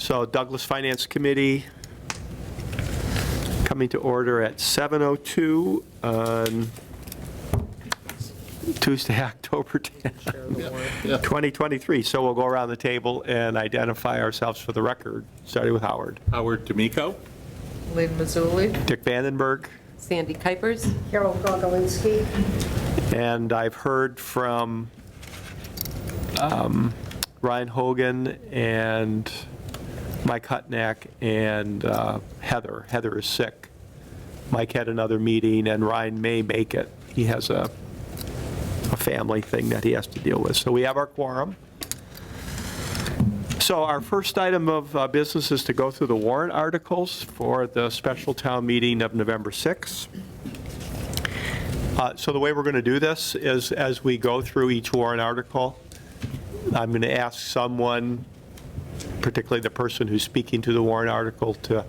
So Douglas Finance Committee coming to order at 7:02 on Tuesday, October 10th, 2023. So we'll go around the table and identify ourselves for the record, starting with Howard. Howard D'Amico. Lynn Mazzulli. Dick Vandenberg. Sandy Kuipers. Carol Gogolinsky. And I've heard from Ryan Hogan and Mike Hutnack and Heather. Heather is sick. Mike had another meeting, and Ryan may make it. He has a family thing that he has to deal with. So we have our quorum. So our first item of business is to go through the warrant articles for the special town meeting of November 6th. So the way we're going to do this is, as we go through each warrant article, I'm going to ask someone, particularly the person who's speaking to the warrant article, to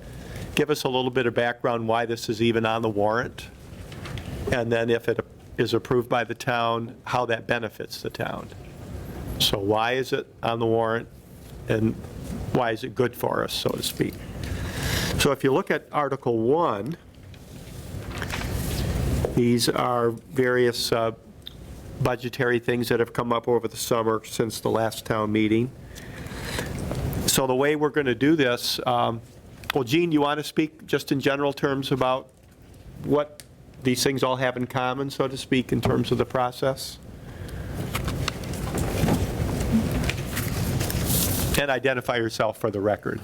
give us a little bit of background why this is even on the warrant, and then if it is approved by the town, how that benefits the town. So why is it on the warrant, and why is it good for us, so to speak? So if you look at Article 1, these are various budgetary things that have come up over the summer since the last town meeting. So the way we're going to do this, well, Gene, you want to speak just in general terms about what these things all have in common, so to speak, in terms of the process? And identify yourself for the record.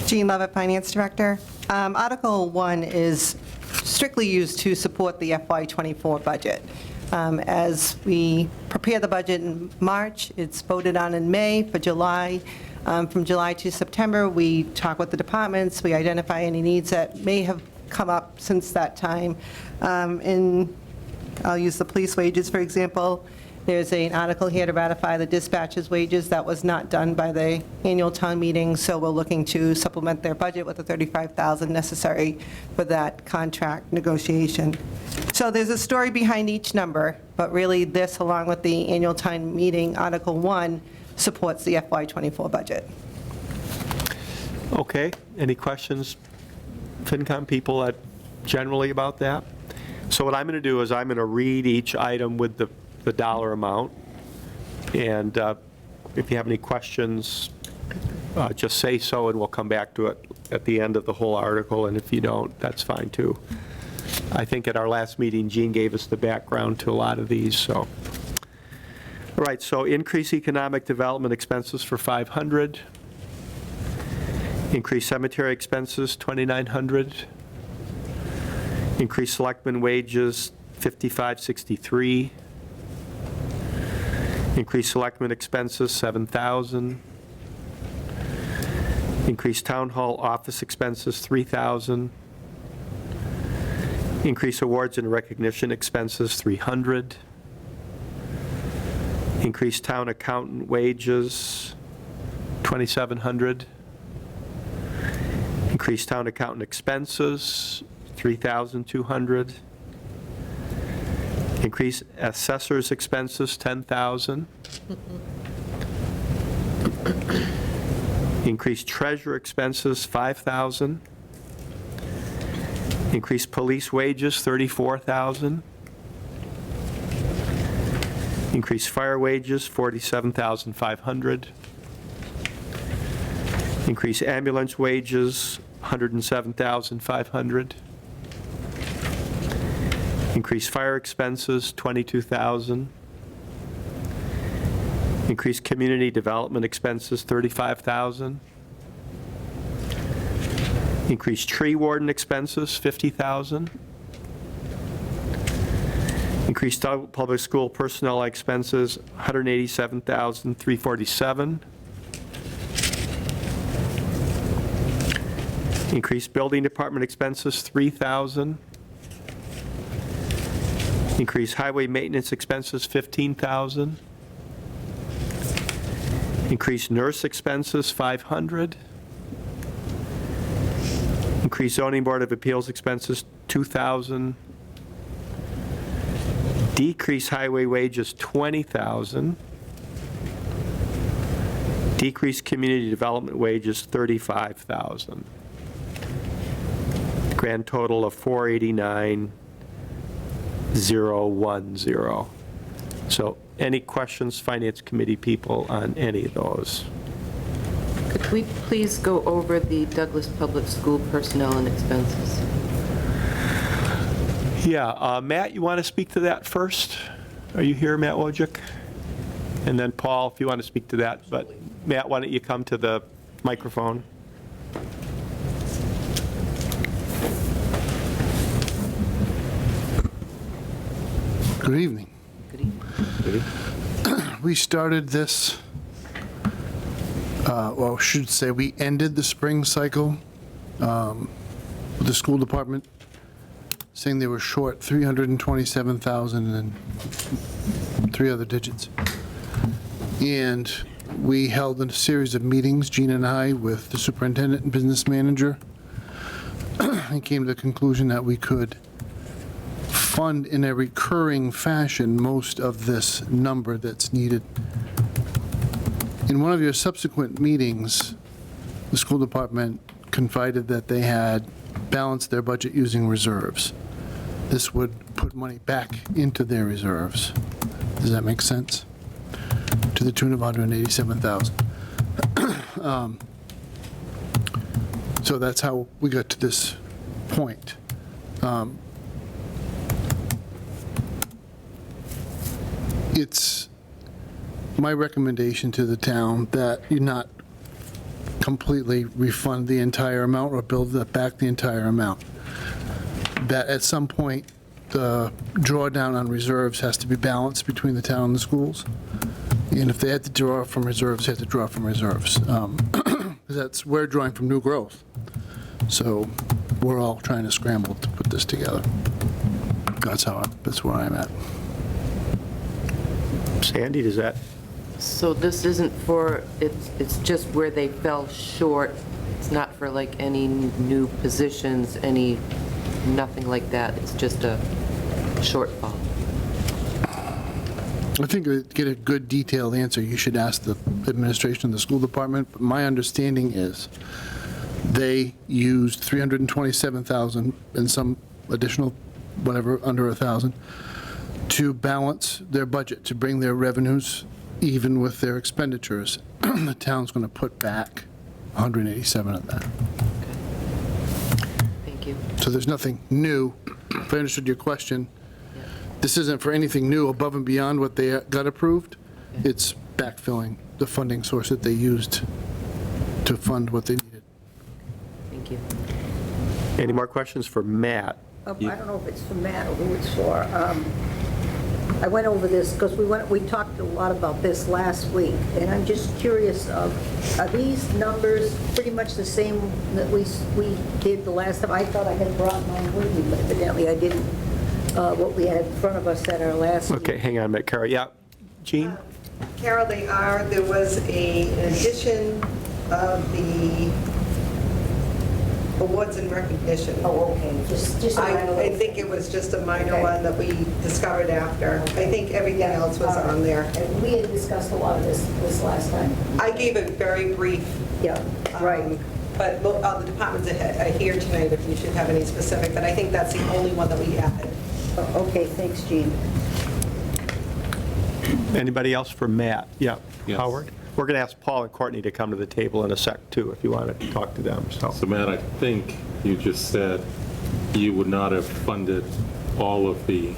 Jean Levitt, Finance Director. Article 1 is strictly used to support the FY24 budget. As we prepare the budget in March, it's voted on in May for July. From July to September, we talk with the departments, we identify any needs that may have come up since that time. I'll use the police wages, for example. There's an article here to ratify the dispatchers' wages. That was not done by the annual town meeting, so we're looking to supplement their budget with the $35,000 necessary for that contract negotiation. So there's a story behind each number, but really this, along with the annual town meeting, Article 1, supports the FY24 budget. Okay, any questions, FinCom people, generally about that? So what I'm going to do is I'm going to read each item with the dollar amount, and if you have any questions, just say so, and we'll come back to it at the end of the whole article, and if you don't, that's fine too. I think at our last meeting, Gene gave us the background to a lot of these, so. All right, so increase economic development expenses for $500. Increase cemetery expenses, $2,900. Increase selectmen wages, $5,563. Increase selectmen expenses, $7,000. Increase town hall office expenses, $3,000. Increase awards and recognition expenses, $300. Increase town accountant wages, $2,700. Increase town accountant expenses, $3,200. Increase assessors expenses, $10,000. Increase treasurer expenses, $5,000. Increase police wages, $34,000. Increase fire wages, $47,500. Increase ambulance wages, $107,500. Increase fire expenses, $22,000. Increase community development expenses, $35,000. Increase tree warden expenses, $50,000. Increase public school personnel expenses, $187,347. Increase building department expenses, $3,000. Increase highway maintenance expenses, $15,000. Increase nurse expenses, $500. Increase zoning board of appeals expenses, $2,000. Decrease highway wages, $20,000. Decrease community development wages, $35,000. Grand total of $489,010. So any questions, Finance Committee people, on any of those? Could we please go over the Douglas Public School personnel and expenses? Yeah, Matt, you want to speak to that first? Are you here, Matt Wojcik? And then Paul, if you want to speak to that, but Matt, why don't you come to the microphone? Good evening. Good evening. We started this, well, I should say, we ended the spring cycle with the school department, saying they were short 327,000 and 3 other digits. And we held a series of meetings, Gina and I, with the superintendent and business manager, and came to the conclusion that we could fund in a recurring fashion most of this number that's needed. In one of your subsequent meetings, the school department confided that they had balanced their budget using reserves. This would put money back into their reserves. Does that make sense? To the tune of 187,000. So that's how we got to this point. It's my recommendation to the town that you not completely refund the entire amount or build back the entire amount. That at some point, the drawdown on reserves has to be balanced between the town and the schools. And if they had to draw from reserves, they have to draw from reserves. We're drawing from new growth. So we're all trying to scramble to put this together. That's where I'm at. Sandy, does that? So this isn't for, it's just where they fell short. It's not for like any new positions, nothing like that. It's just a shortfall. I think to get a good detailed answer, you should ask the administration of the school department. But my understanding is they used 327,000 and some additional, whatever, under 1,000, to balance their budget, to bring their revenues even with their expenditures. The town's going to put back 187 of that. Thank you. So there's nothing new. If I understood your question, this isn't for anything new above and beyond what they got approved. It's backfilling the funding source that they used to fund what they needed. Thank you. Any more questions for Matt? I don't know if it's for Matt or who it's for. I went over this because we talked a lot about this last week, and I'm just curious are these numbers pretty much the same that we did the last time? I thought I had brought mine with me, but evidently I didn't. What we had in front of us at our last meeting. Okay, hang on a minute, Carol. Yeah, Jean? Carol, they are. There was an addition of the awards and recognition. Oh, okay, just I think it was just a minor one that we discovered after. I think everything else was on there. And we had discussed a lot of this last time. I gave a very brief. Yeah, right. But all the departments are here tonight if you should have any specific, but I think that's the only one that we added. Okay, thanks, Jean. Anybody else for Matt? Yeah, Yes. Howard? We're going to ask Paul and Courtney to come to the table in a sec, too, if you want to talk to them. So Matt, I think you just said you would not have funded all of the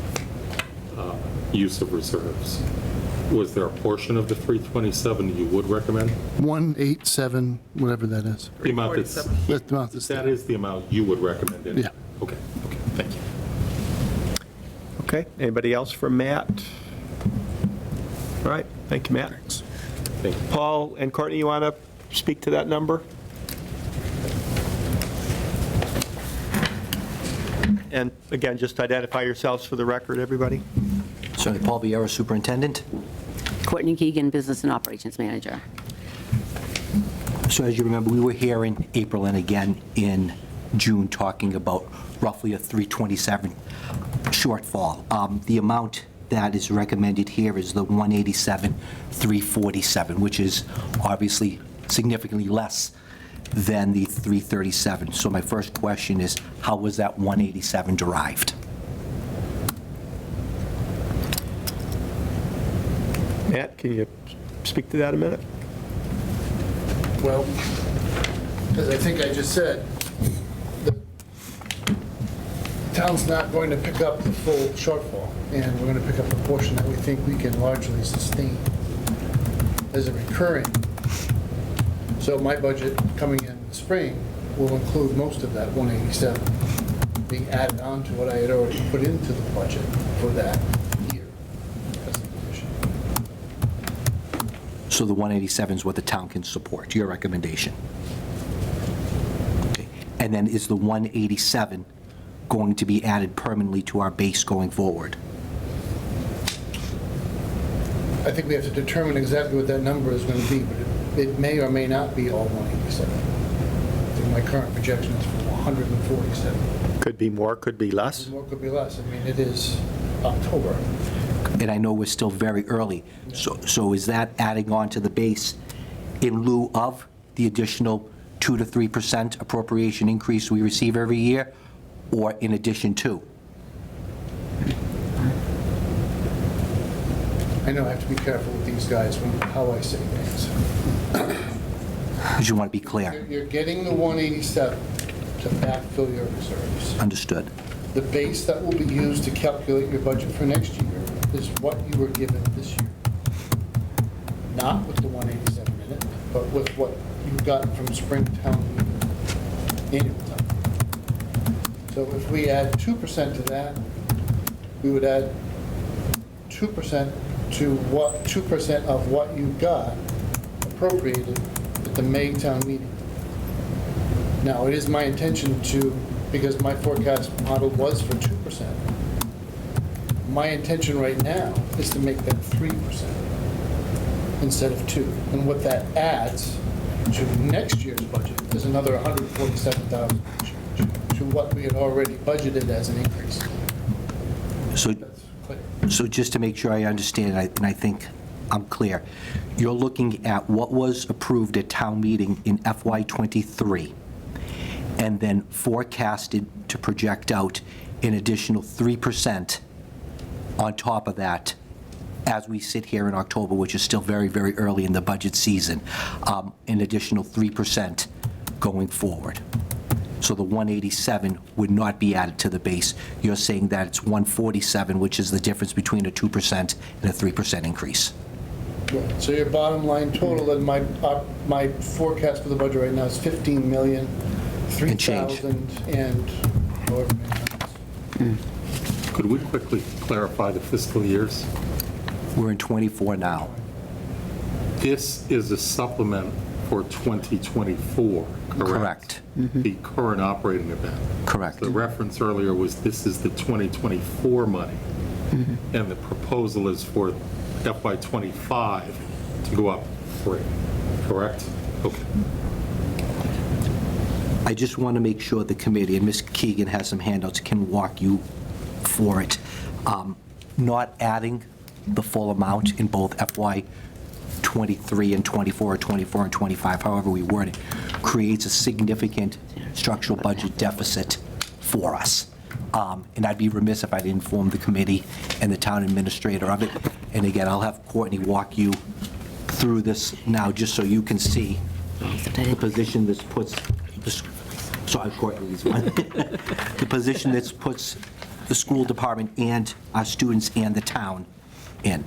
use of reserves. Was there a portion of the 327 you would recommend? 187, whatever that is. The amount that's, That's the amount that's that there. is the amount you would recommend? Yeah. Okay, thank you. Okay, anybody else for Matt? All right, thank you, Matt. Thank you. Paul and Courtney, you want to speak to that number? And again, just identify yourselves for the record, everybody. Certainly, Paul Vieira, Superintendent. Courtney Keegan, Business and Operations Manager. So as you remember, we were here in April and again in June talking about roughly a 327 shortfall. The amount that is recommended here is the 187,347, which is obviously significantly less than the 337. So my first question is, how was that 187 derived? Matt, can you speak to that a minute? Well, as I think I just said, the town's not going to pick up the full shortfall, and we're going to pick up a portion that we think we can largely sustain as a recurring. So my budget coming in the spring will include most of that 187 being added on to what I had already put into the budget for that year as an addition. So the 187 is what the town can support, your recommendation? Okay. And then is the 187 going to be added permanently to our base going forward? I think we have to determine exactly what that number is going to be, but it may or may not be all 187. I think my current projection is for 147. Could be more, could be less. More could be less. I mean, it is October. And I know we're still very early, so is that adding on to the base in lieu of the additional 2 to 3% appropriation increase we receive every year, or in addition to? I know I have to be careful with these guys when how I say things. Because you want to be clear. You're getting the 187 to backfill your reserves. Understood. The base that will be used to calculate your budget for next year is what you were given this year. Not with the 187 in it, but with what you got from Springtown annual town. So if we add 2% to that, we would add 2% to what, 2% of what you got appropriated at the May town meeting. Now, it is my intention to, because my forecast model was for 2%, my intention right now is to make that 3% instead of 2. And what that adds to next year's budget is another $147,000 to what we had already budgeted as an increase. So, That's clear. so just to make sure I understand, and I think I'm clear, you're looking at what was approved at town meeting in FY '23, and then forecasted to project out an additional 3% on top of that as we sit here in October, which is still very, very early in the budget season, an additional 3% going forward. So the 187 would not be added to the base. You're saying that it's 147, which is the difference between a 2% and a 3% increase. Right. So your bottom line total, and my forecast for the budget right now is 15,003,000 and however many. Could we quickly clarify the fiscal years? We're in 24 now. This is a supplement for 2024, correct? Correct. The current operating event. Correct. The reference earlier was this is the 2024 money, and the proposal is for FY '25 to go up 3, correct? Okay. I just want to make sure the committee, and Ms. Keegan has some handouts, can walk you for it. Not adding the full amount in both FY '23 and '24, or '24 and '25, however we word it, creates a significant structural budget deficit for us. And I'd be remiss if I didn't inform the committee and the town administrator of it. And again, I'll have Courtney walk you through this now, just so you can see the position this puts, sorry, Courtney's one. The position that puts the school department and our students and the town in.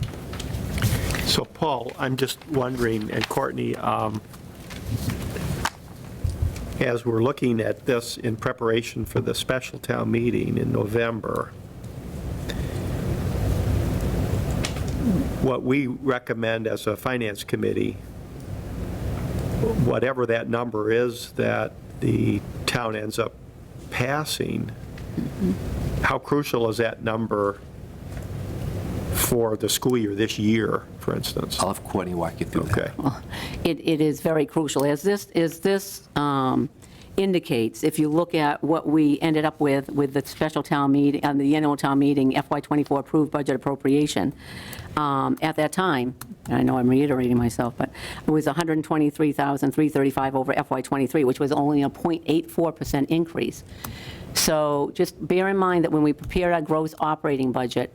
So Paul, I'm just wondering, and Courtney, as we're looking at this in preparation for the special town meeting in November, what we recommend as a finance committee, whatever that number is that the town ends up passing, how crucial is that number for the school year this year, for instance? I'll have Courtney walk you through that. Okay. It is very crucial. indicates, if you look at what we ended up with the special town meeting, the annual town meeting, FY24 approved budget appropriation, at that time, and I know I'm reiterating myself, but it was $123,335 over FY23, which was only a 0.84% increase. So just bear in mind that when we prepared our gross operating budget,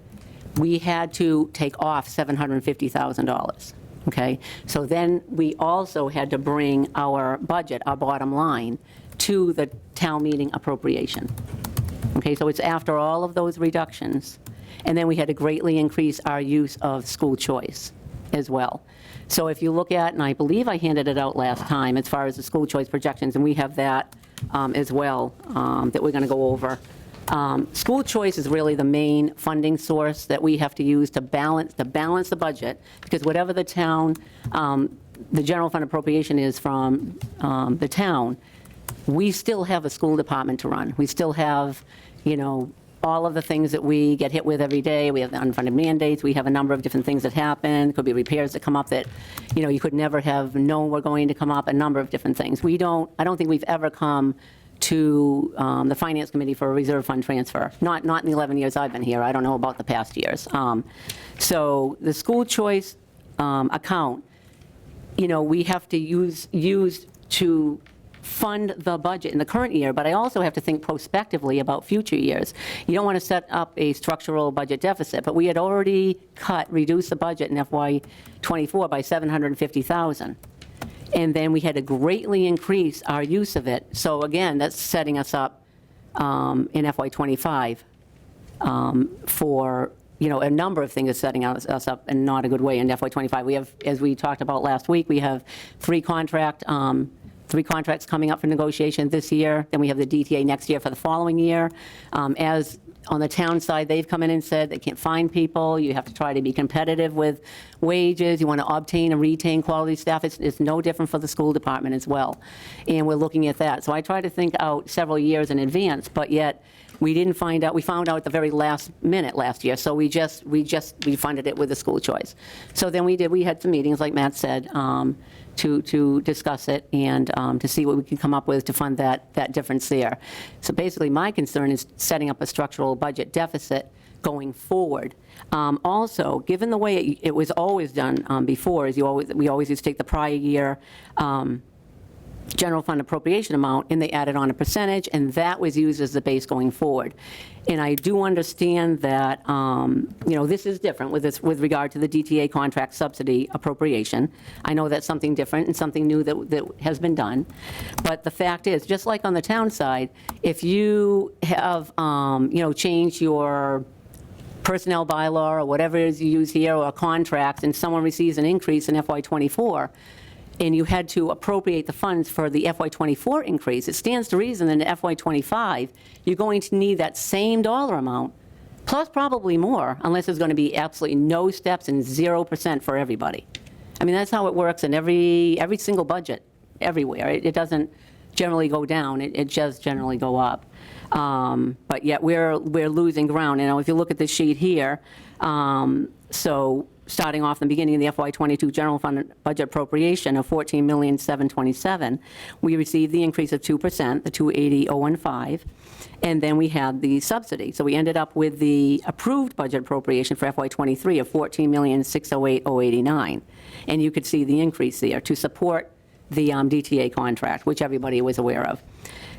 we had to take off $750,000, okay? So then we also had to bring our budget, our bottom line, to the town meeting appropriation. Okay, so it's after all of those reductions, and then we had to greatly increase our use of school choice as well. So if you look at, and I believe I handed it out last time, as far as the school choice projections, and we have that as well, that we're going to go over. School choice is really the main funding source that we have to use to balance the budget, because whatever the town, the general fund appropriation is from the town, we still have a school department to run. We still have, all of the things that we get hit with every day. We have the unfunded mandates. We have a number of different things that happen. Could be repairs that come up that, you could never have known were going to come up, a number of different things. I don't think we've ever come to the Finance Committee for a reserve fund transfer. Not in the 11 years I've been here. I don't know about the past years. So the school choice account, we have to use to fund the budget in the current year, but I also have to think prospectively about future years. You don't want to set up a structural budget deficit, but we had already reduced the budget in FY24 by $750,000. And then we had to greatly increase our use of it. So again, that's setting us up in FY25 for, a number of things is setting us up in not a good way in FY25. We have, as we talked about last week, we have three contracts coming up for negotiation this year. Then we have the DTA next year for the following year. As on the town side, they've come in and said they can't find people. You have to try to be competitive with wages. You want to obtain and retain quality staff. It's no different for the school department as well. And we're looking at that. So I try to think out several years in advance, but yet we didn't find out. We found out at the very last minute last year. So we funded it with the school choice. So then we had some meetings, like Matt said, to discuss it and to see what we can come up with to fund that difference there. So basically, my concern is setting up a structural budget deficit going forward. Also, given the way it was always done before, is we always used to take the prior year general fund appropriation amount, and they added on a percentage, and that was used as the base going forward. And I do understand that, this is different with regard to the DTA contract subsidy appropriation. I know that's something different and something new that has been done. But the fact is, just like on the town side, if you have, changed your personnel bylaw or whatever it is you use here, or a contract, and someone receives an increase in FY24, and you had to appropriate the funds for the FY24 increase, it stands to reason that in FY25, you're going to need that same dollar amount, plus probably more, unless there's going to be absolutely no steps and 0% for everybody. I mean, that's how it works in every single budget, everywhere. It doesn't generally go down, it just generally go up. But yet we're losing ground. If you look at this sheet here, so starting off the beginning of the FY22 general fund budget appropriation of $14,727,000, we received the increase of 2%, the $280,015, and then we had the subsidy. So we ended up with the approved budget appropriation for FY23 of $14,608,089, and you could see the increase there to support the DTA contract, which everybody was aware of.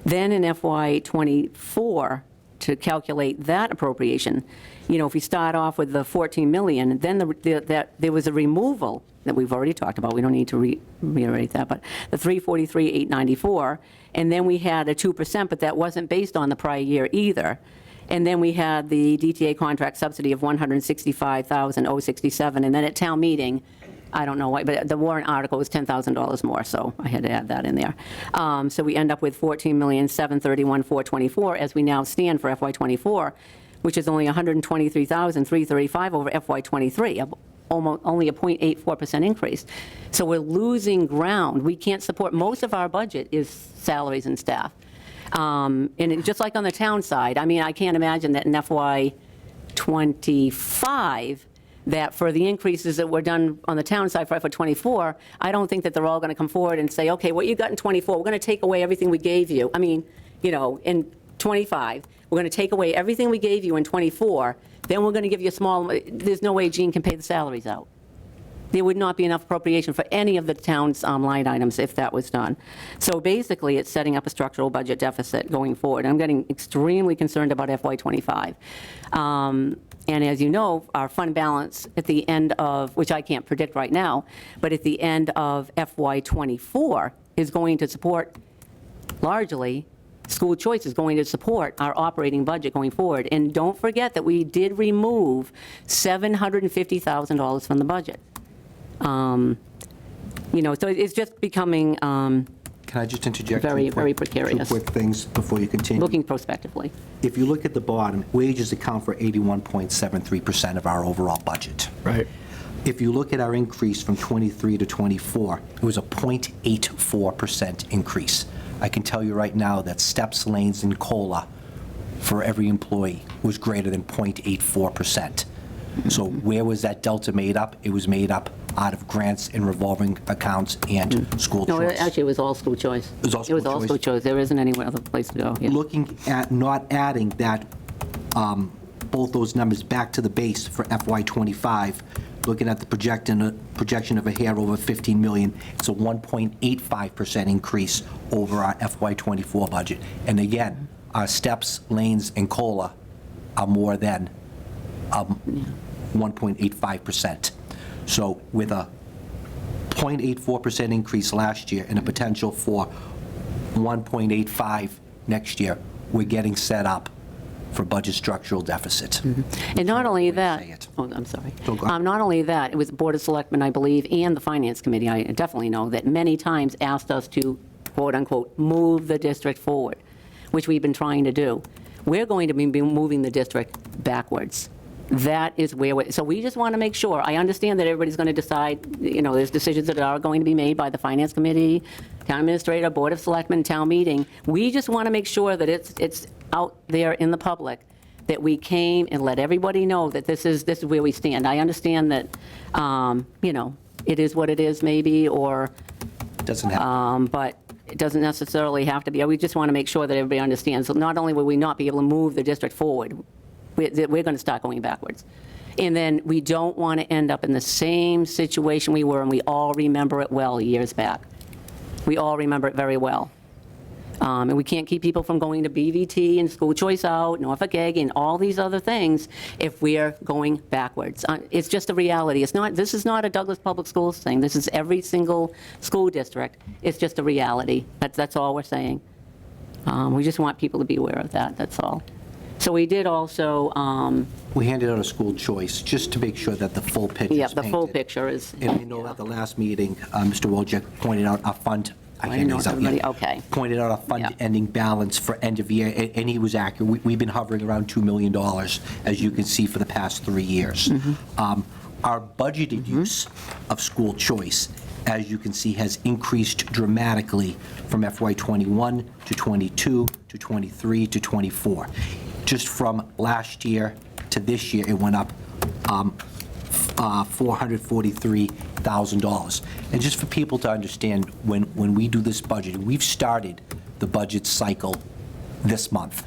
Then in FY24, to calculate that appropriation, if we start off with the 14 million, then there was a removal that we've already talked about. We don't need to reiterate that, but the 343,894, and then we had a 2%, but that wasn't based on the prior year either. And then we had the DTA contract subsidy of 165,067, and then at town meeting, I don't know why, but the warrant article was $10,000 more, so I had to add that in there. So we end up with $14,731,424 as we now stand for FY24, which is only $123,335 over FY23, only a 0.84% increase. So we're losing ground. We can't support, most of our budget is salaries and staff. And just like on the town side, I mean, I can't imagine that in FY25, that for the increases that were done on the town side for '24, I don't think that they're all going to come forward and say, okay, what you got in '24, we're going to take away everything we gave you. I mean, in '25, we're going to take away everything we gave you in '24, then we're going to give you a small, there's no way Gene can pay the salaries out. There would not be enough appropriation for any of the town's line items if that was done. So basically, it's setting up a structural budget deficit going forward. I'm getting extremely concerned about FY25. And as you know, our fund balance at the end of, which I can't predict right now, but at the end of FY24 is going to support, largely, school choice is going to support our operating budget going forward. And don't forget that we did remove $750,000 from the budget. So it's just becoming Can I just interject? Very, very precarious. 2 quick things before you continue. looking prospectively. If you look at the bottom, wages account for 81.73% of our overall budget. Right. If you look at our increase from '23 to '24, it was a 0.84% increase. I can tell you right now that steps, lanes, and COLA for every employee was greater than 0.84%. So where was that delta made up? It was made up out of grants and revolving accounts and school No, choice. actually, it was all school choice. It was all school choice? school choice. There isn't any other place to go. Yeah. Looking at not adding that, both those numbers back to the base for FY25, looking at the projection of a hair over 15 million, it's a 1.85% increase over our FY24 budget. And again, our steps, lanes, and COLA are more than 1.85%. So with a 0.84% increase last year and a potential for 1.85 next year, we're getting set up for budget structural deficit. And not only that, say it. I'm sorry. No, go ahead. Not only that, it was the Board of Selectmen, I believe, and the Finance Committee, I definitely know, that many times asked us to, quote-unquote, move the district forward, which we've been trying to do. We're going to be moving the district backwards. That is where so we just want to make sure, I understand that everybody's going to decide, there's decisions that are going to be made by the Finance Committee, Town Administrator, Board of Selectmen, Town Meeting. We just want to make sure that it's out there in the public, that we came and let everybody know that this is where we stand. I understand that, it is what it is maybe, or, Doesn't happen. but it doesn't necessarily have to be. We just want to make sure that everybody understands. So not only will we not be able to move the district forward, we're going to start going backwards. And then we don't want to end up in the same situation we were, and we all remember it well years back. We all remember it very well. And we can't keep people from going to BVT and school choice out, Norfolk Egg, and all these other things if we're going backwards. It's just a reality. This is not a Douglas Public Schools thing. This is every single school district. It's just a reality. That's all we're saying. We just want people to be aware of that, that's all. So we did also, We handed out a school choice just to make sure that the full picture is yeah, the full painted. picture is. And I know at the last meeting, Mr. Wojcik pointed out a fund, I I can't know use that yet. everybody- okay. Pointed out a fund Yeah. ending balance for end of year, and he was accurate. We've been hovering around $2 million, as you can see, for the past 3 years. Our budgeted use of school choice, as you can see, has increased dramatically from FY21 to '22 to '23 to '24. Just from last year to this year, it went up $443,000. And just for people to understand, when we do this budget, we've started the budget cycle this month.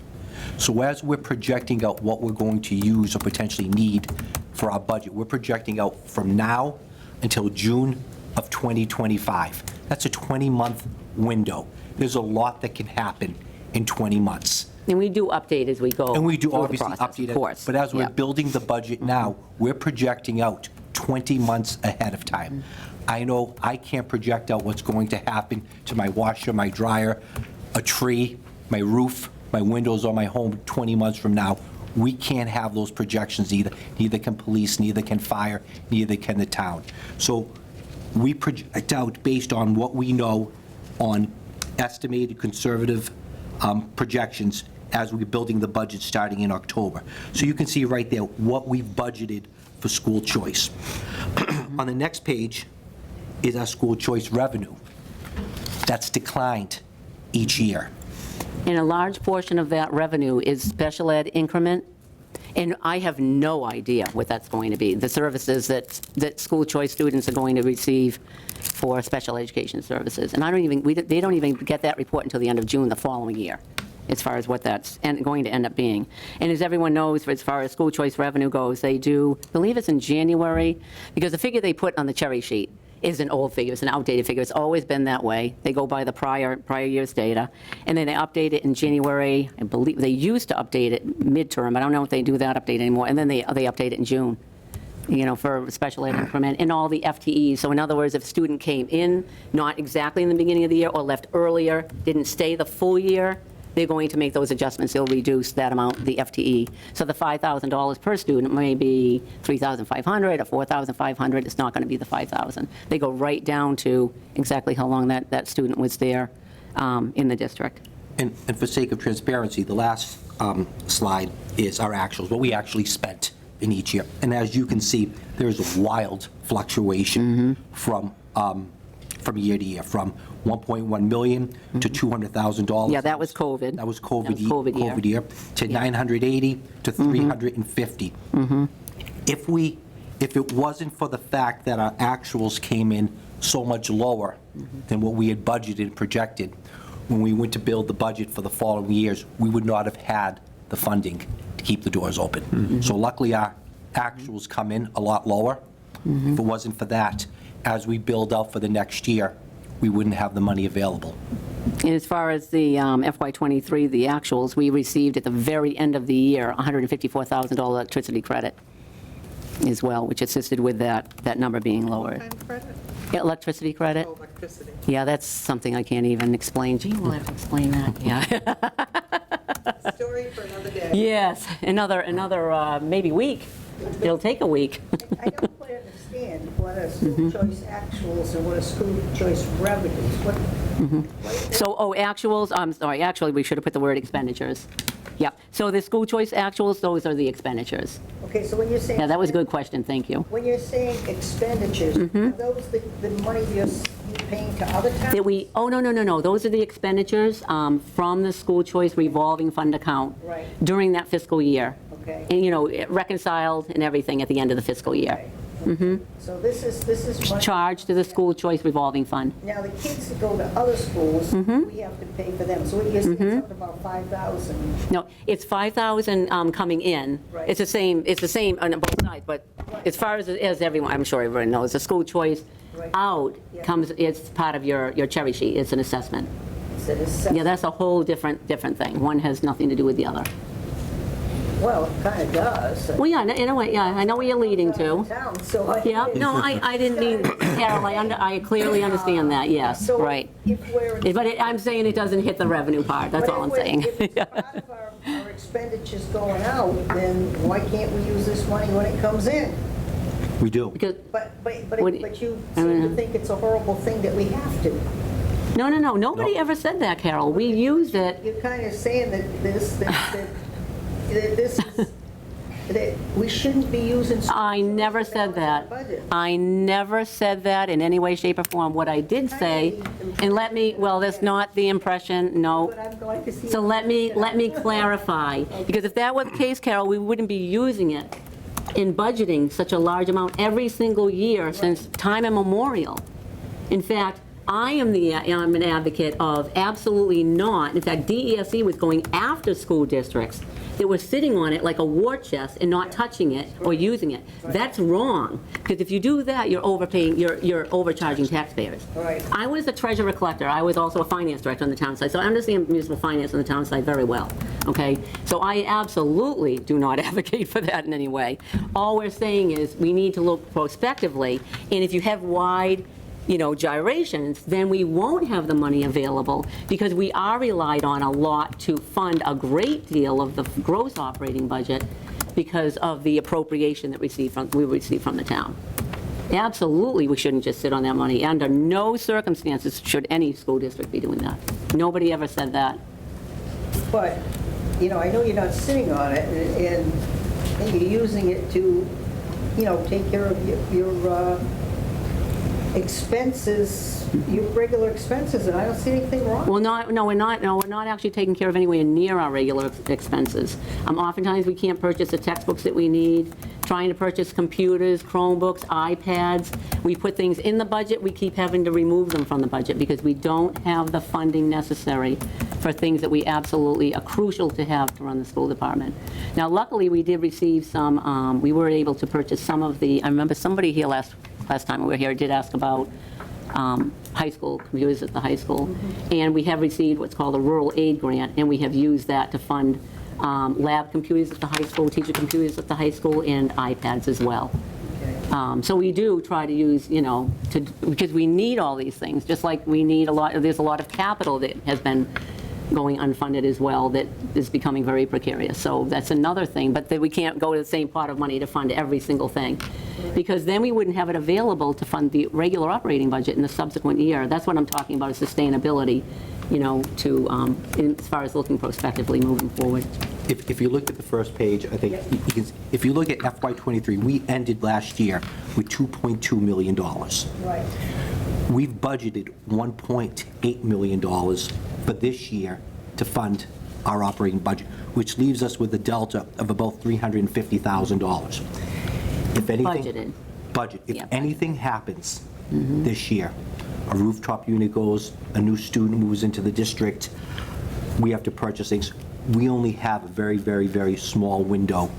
So as we're projecting out what we're going to use or potentially need for our budget, we're projecting out from now until June of 2025. That's a 20-month window. There's a lot that can happen in 20 months. And we do update as we go. And we do through the obviously process, update of it. course. But as we're Yeah. building the budget now, we're projecting out 20 months ahead of time. I know I can't project out what's going to happen to my washer, my dryer, a tree, my roof, my windows on my home 20 months from now. We can't have those projections either. Neither can police, neither can fire, neither can the town. So we project out based on what we know on estimated conservative projections as we're building the budget starting in October. So you can see right there what we've budgeted for school choice. On the next page is our school choice revenue. That's declined each year. And a large portion of that revenue is special ed increment And I have no idea what that's going to be, the services that school choice students are going to receive for special education services. And they don't even get that report until the end of June the following year, as far as what that's going to end up being. And as everyone knows, as far as school choice revenue goes, they do, I believe it's in January, because the figure they put on the cherry sheet is an old figure, it's an outdated figure. It's always been that way. They go by the prior year's data, and then they update it in January. I believe they used to update it midterm. I don't know if they do that update anymore. And then they update it in June, for special ed increment and all the FTEs. So in other words, if a student came in not exactly in the beginning of the year or left earlier, didn't stay the full year, they're going to make those adjustments. They'll reduce that amount, the FTE. So the $5,000 per student may be $3,500 or $4,500. It's not going to be the $5,000. They go right down to exactly how long that student was there in the district. And for sake of transparency, the last slide is our actuals, what we actually spent in each year. And as you can see, there's a wild fluctuation from year to year, from $1.1 million to $200,000. Yeah, that was COVID. That was COVID, That was COVID year. to 980 to 350. If it wasn't for the fact that our actuals came in so much lower than what we had budgeted and projected, when we went to build the budget for the following years, we would not have had the funding to keep the doors open. So luckily, our actuals come in a lot lower. If it wasn't for that, as we build out for the next year, we wouldn't have the money available. And as far as the FY23, the actuals, we received at the very end of the year $154,000 electricity credit as well, which assisted with that number being lowered. Time credit? Yeah, electricity credit. Oh, electricity. Yeah, that's something I can't even explain. Gee, we'll have to explain that, yeah. Story for another day. Yes, another maybe week. It'll take a week. I don't quite understand what a school choice actuals and what a school choice revenues, what, So, actuals, I'm sorry, actually, we should have put the word expenditures. Yep, so the school choice actuals, those are the expenditures. okay, so when you're saying. Yeah, that was a good question, thank you. When you're saying expenditures, are those the money you're paying to other towns? No, those are the expenditures from the school choice revolving fund account Right. during that fiscal year. Okay. And, reconciled and everything at the end of the fiscal year. Okay. So this is money. Charged to the school choice revolving fund. Now, the kids that go to other schools, we have to pay for them. So what you're saying something about 5,000. No, it's 5,000 coming in. Right. It's the same on both sides, but as far as everyone, I'm sure everyone knows, the school choice Right. out Yeah. it's part of your cherry sheet, it's an assessment. Instead of seven. Yeah, that's a whole different thing. One has nothing to do with the other. Well, it kind of does. Well, yeah, in a way, yeah, I know where you're leading to. Town, so I. Yeah, no, I didn't mean, Carol, I clearly understand that, yes, So right. if we're. I'm saying it doesn't hit the revenue part, that's But all I'm if we're- saying. If it's part of our expenditures going out, then why can't we use this money when it comes in? We do. Because, But What- you seem to think it's a horrible thing that we have to. no, nobody ever said that, Carol. We used it. You're kind of saying that this is, that we shouldn't be using. I never said that. Budget. I never said that in any way, shape, or form. What I did say, and that's not the impression, no. But I'm going to see. So let me clarify, because if that were the case, Carol, we wouldn't be using it in budgeting such a large amount every single year since time immemorial. In fact, I'm an advocate of absolutely not. In fact, DESE was going after school districts that were sitting on it like a war chest and not touching it or using it. That's wrong, because if you do that, you're overpaying, you're overcharging taxpayers. Right. I was a treasurer collector. I was also a finance director on the town side, so I understand municipal finance on the town side very well, okay? So I absolutely do not advocate for that in any way. All we're saying is we need to look prospectively, and if you have wide gyrations, then we won't have the money available because we are relied on a lot to fund a great deal of the gross operating budget because of the appropriation that we receive from the town. Absolutely, we shouldn't just sit on that money. Under no circumstances should any school district be doing that. Nobody ever said that. But, I know you're not sitting on it, and you're using it to, take care of your expenses, your regular expenses, and I don't see anything wrong. Well, we're not actually taking care of anywhere near our regular expenses. Oftentimes, we can't purchase the textbooks that we need, trying to purchase computers, Chromebooks, iPads. We put things in the budget, we keep having to remove them from the budget because we don't have the funding necessary for things that we absolutely are crucial to have to run the school department. Now, luckily, we did receive some, we were able to purchase some of the, I remember somebody here last time we were here did ask about high school computers at the high school. And we have received what's called a rural aid grant, and we have used that to fund lab computers at the high school, teacher computers at the high school, and iPads as well. So we do try to use, because we need all these things, just like we need there's a lot of capital that has been going unfunded as well that is becoming very precarious. So that's another thing, but that we can't go to the same pot of money to fund every single thing, because then we wouldn't have it available to fund the regular operating budget in the subsequent year. That's what I'm talking about, is sustainability, as far as looking prospectively moving forward. If you look at the first page, I think, if you look at FY23, we ended last year with $2.2 million. Right. We've budgeted $1.8 million for this year to fund our operating budget, which leaves us with a delta of about $350,000. If anything... Budgeted. Budget. If Yeah, budgeted. anything happens this year, a rooftop unit goes, a new student moves into the district, we have to purchase things, we only have a very, very, very small window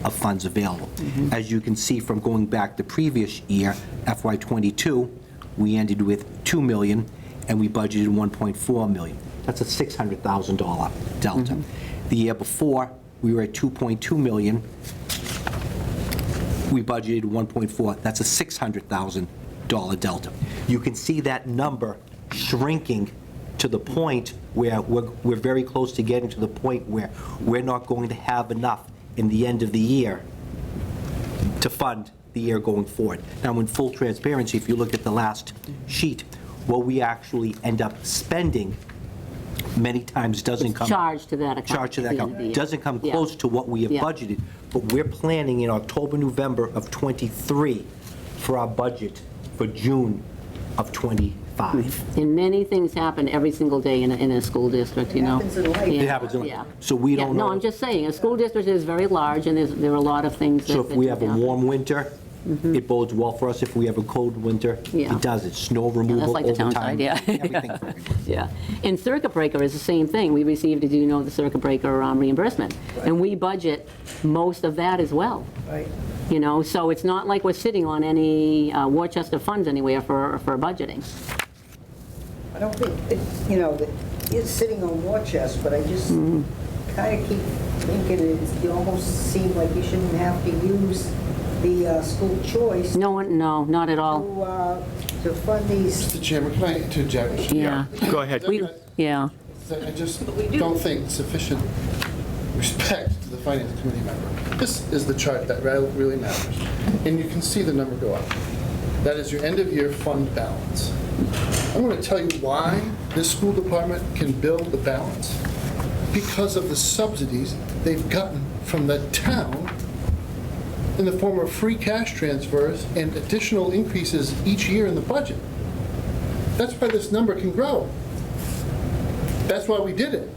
of funds available. As you can see from going back the previous year, FY22, we ended with $2 million, and we budgeted $1.4 million. That's a $600,000 delta. The year before, we were at $2.2 million. We budgeted 1.4, that's a $600,000 delta. You can see that number shrinking to the point where we're very close to getting to the point where we're not going to have enough in the end of the year to fund the year going forward. Now, in full transparency, if you look at the last sheet, what we actually end up spending many times doesn't come... Charged to that account. Charged to that at the end of the account. year. Doesn't come Yeah. close to what we have Yeah. budgeted, but we're planning in October, November of '23 for our budget for June of '25. And many things happen every single day in a school district, happens in life. Yeah. It happens in life. Yeah. So we Yeah, don't no, know. I'm just saying, a school district is very large, and there are a lot of things that... So if that we do have a happen. warm winter, it bodes well for us. If we have a cold winter, Yeah. it does. It's snow removal, that's like the town overtime, side, yeah. everything for everyone. Yeah. And circuit breaker is the same thing. We received, as you know, the circuit breaker reimbursement. And we budget most of that as well. Right. So it's not like we're sitting on any Worcester funds anywhere for budgeting. I don't think, that it's sitting on war chest, but I just kind of keep thinking you almost seem like you shouldn't have to use the school choice No, not at all. to fund these. Mr. Chairman, can I interject? Yeah. Go ahead. Yeah. I just don't think sufficient respect to the Finance Committee member. This is the chart that really matters. And you can see the number go up. That is your end-of-year fund balance. I'm going to tell you why this school department can build the balance. Because of the subsidies they've gotten from the town in the form of free cash transfers and additional increases each year in the budget. That's why this number can grow. That's why we did it.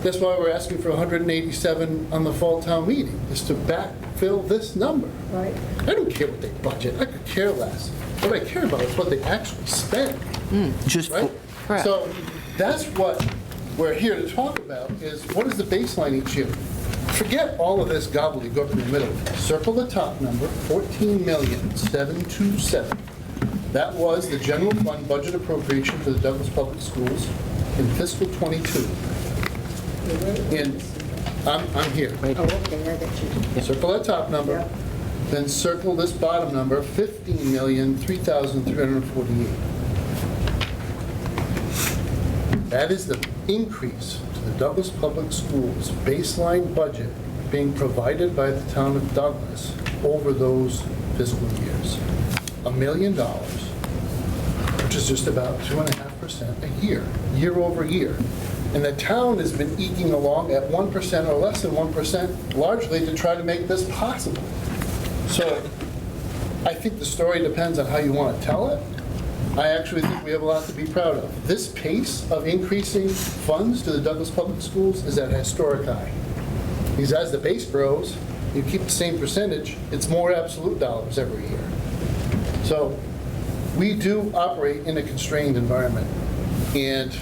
That's why we're asking for 187 on the fall town meeting, is to backfill this number. Right. I don't care what they budget, I could care less. What I care about is what they actually spend, Just right? for- So that's what we're here to talk about, is what is the baseline each year? Forget all of this gobbledygook in the middle. Circle the top number, 14,727. That was the general fund budget appropriation for the Douglas Public Schools in fiscal '22. And I'm here. Oh, okay, I got you. Circle that top number, Yeah. then circle this bottom number, 15,003,348. That is the increase to the Douglas Public Schools baseline budget being provided by the town of Douglas over those fiscal years. $1 million, which is just about 2.5% a year over year. And the town has been eking along at 1% or less than 1%, largely to try to make this possible. So I think the story depends on how you want to tell it. I actually think we have a lot to be proud of. This pace of increasing funds to the Douglas Public Schools is at a historic high. Because as the base grows, you keep the same percentage, it's more absolute dollars every year. So we do operate in a constrained environment. And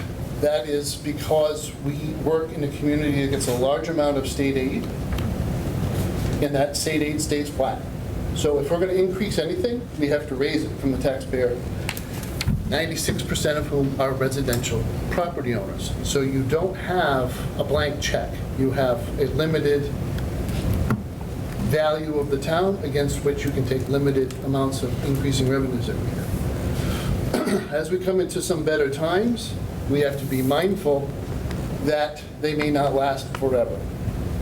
that is because we work in a community that gets a large amount of state aid, and that state aid stays flat. So if we're going to increase anything, we have to raise it from the taxpayer, 96% of whom are residential property owners. So you don't have a blank check. You have a limited value of the town against which you can take limited amounts of increasing revenues every year. As we come into some better times, we have to be mindful that they may not last forever.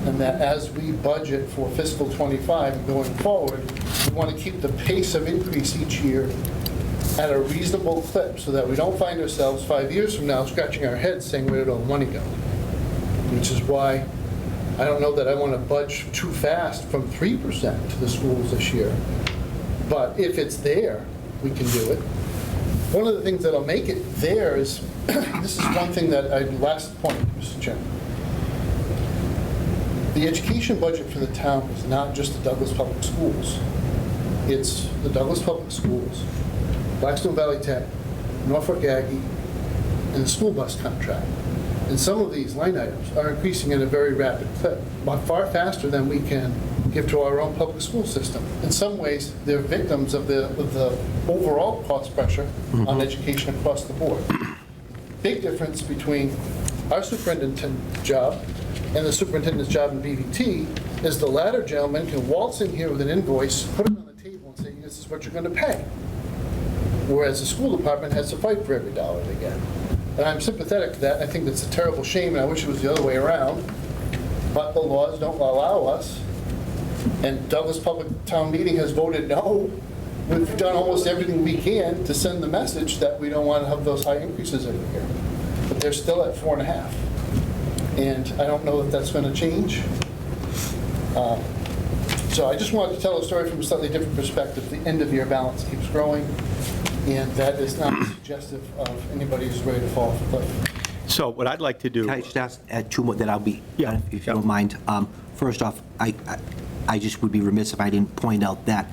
And that as we budget for fiscal '25 going forward, we want to keep the pace of increase each year at a reasonable clip so that we don't find ourselves 5 years from now scratching our heads saying, where did all the money go? Which is why I don't know that I want to budge too fast from 3% to the schools this year. But if it's there, we can do it. One of the things that'll make it there is, this is one thing that last point, Mr. Chairman. The education budget for the town is not just the Douglas Public Schools. It's the Douglas Public Schools, Blackstone Valley Tech, Norfolk Aggie, and the school bus contract. And some of these line items are increasing at a very rapid clip, but far faster than we can give to our own public school system. In some ways, they're victims of the overall cost pressure on education across the board. Big difference between our superintendent's job and the superintendent's job in BVT is the latter gentleman can waltz in here with an invoice, put it on the table and say, this is what you're going to pay. Whereas the school department has to fight for every dollar they get. And I'm sympathetic to that. I think that's a terrible shame, and I wish it was the other way around. But the laws don't allow us. And Douglas Public Town Meeting has voted no. We've done almost everything we can to send the message that we don't want to have those high increases every year. But they're still at 4.5. And I don't know if that's going to change. So I just wanted to tell a story from a slightly different perspective. The end-of-year balance keeps growing, and that is not suggestive of anybody who's ready to fall off a cliff. So what I'd like to do. Can I just add two more that I'll be, Yeah, if you yeah. don't mind? First off, I just would be remiss if I didn't point out that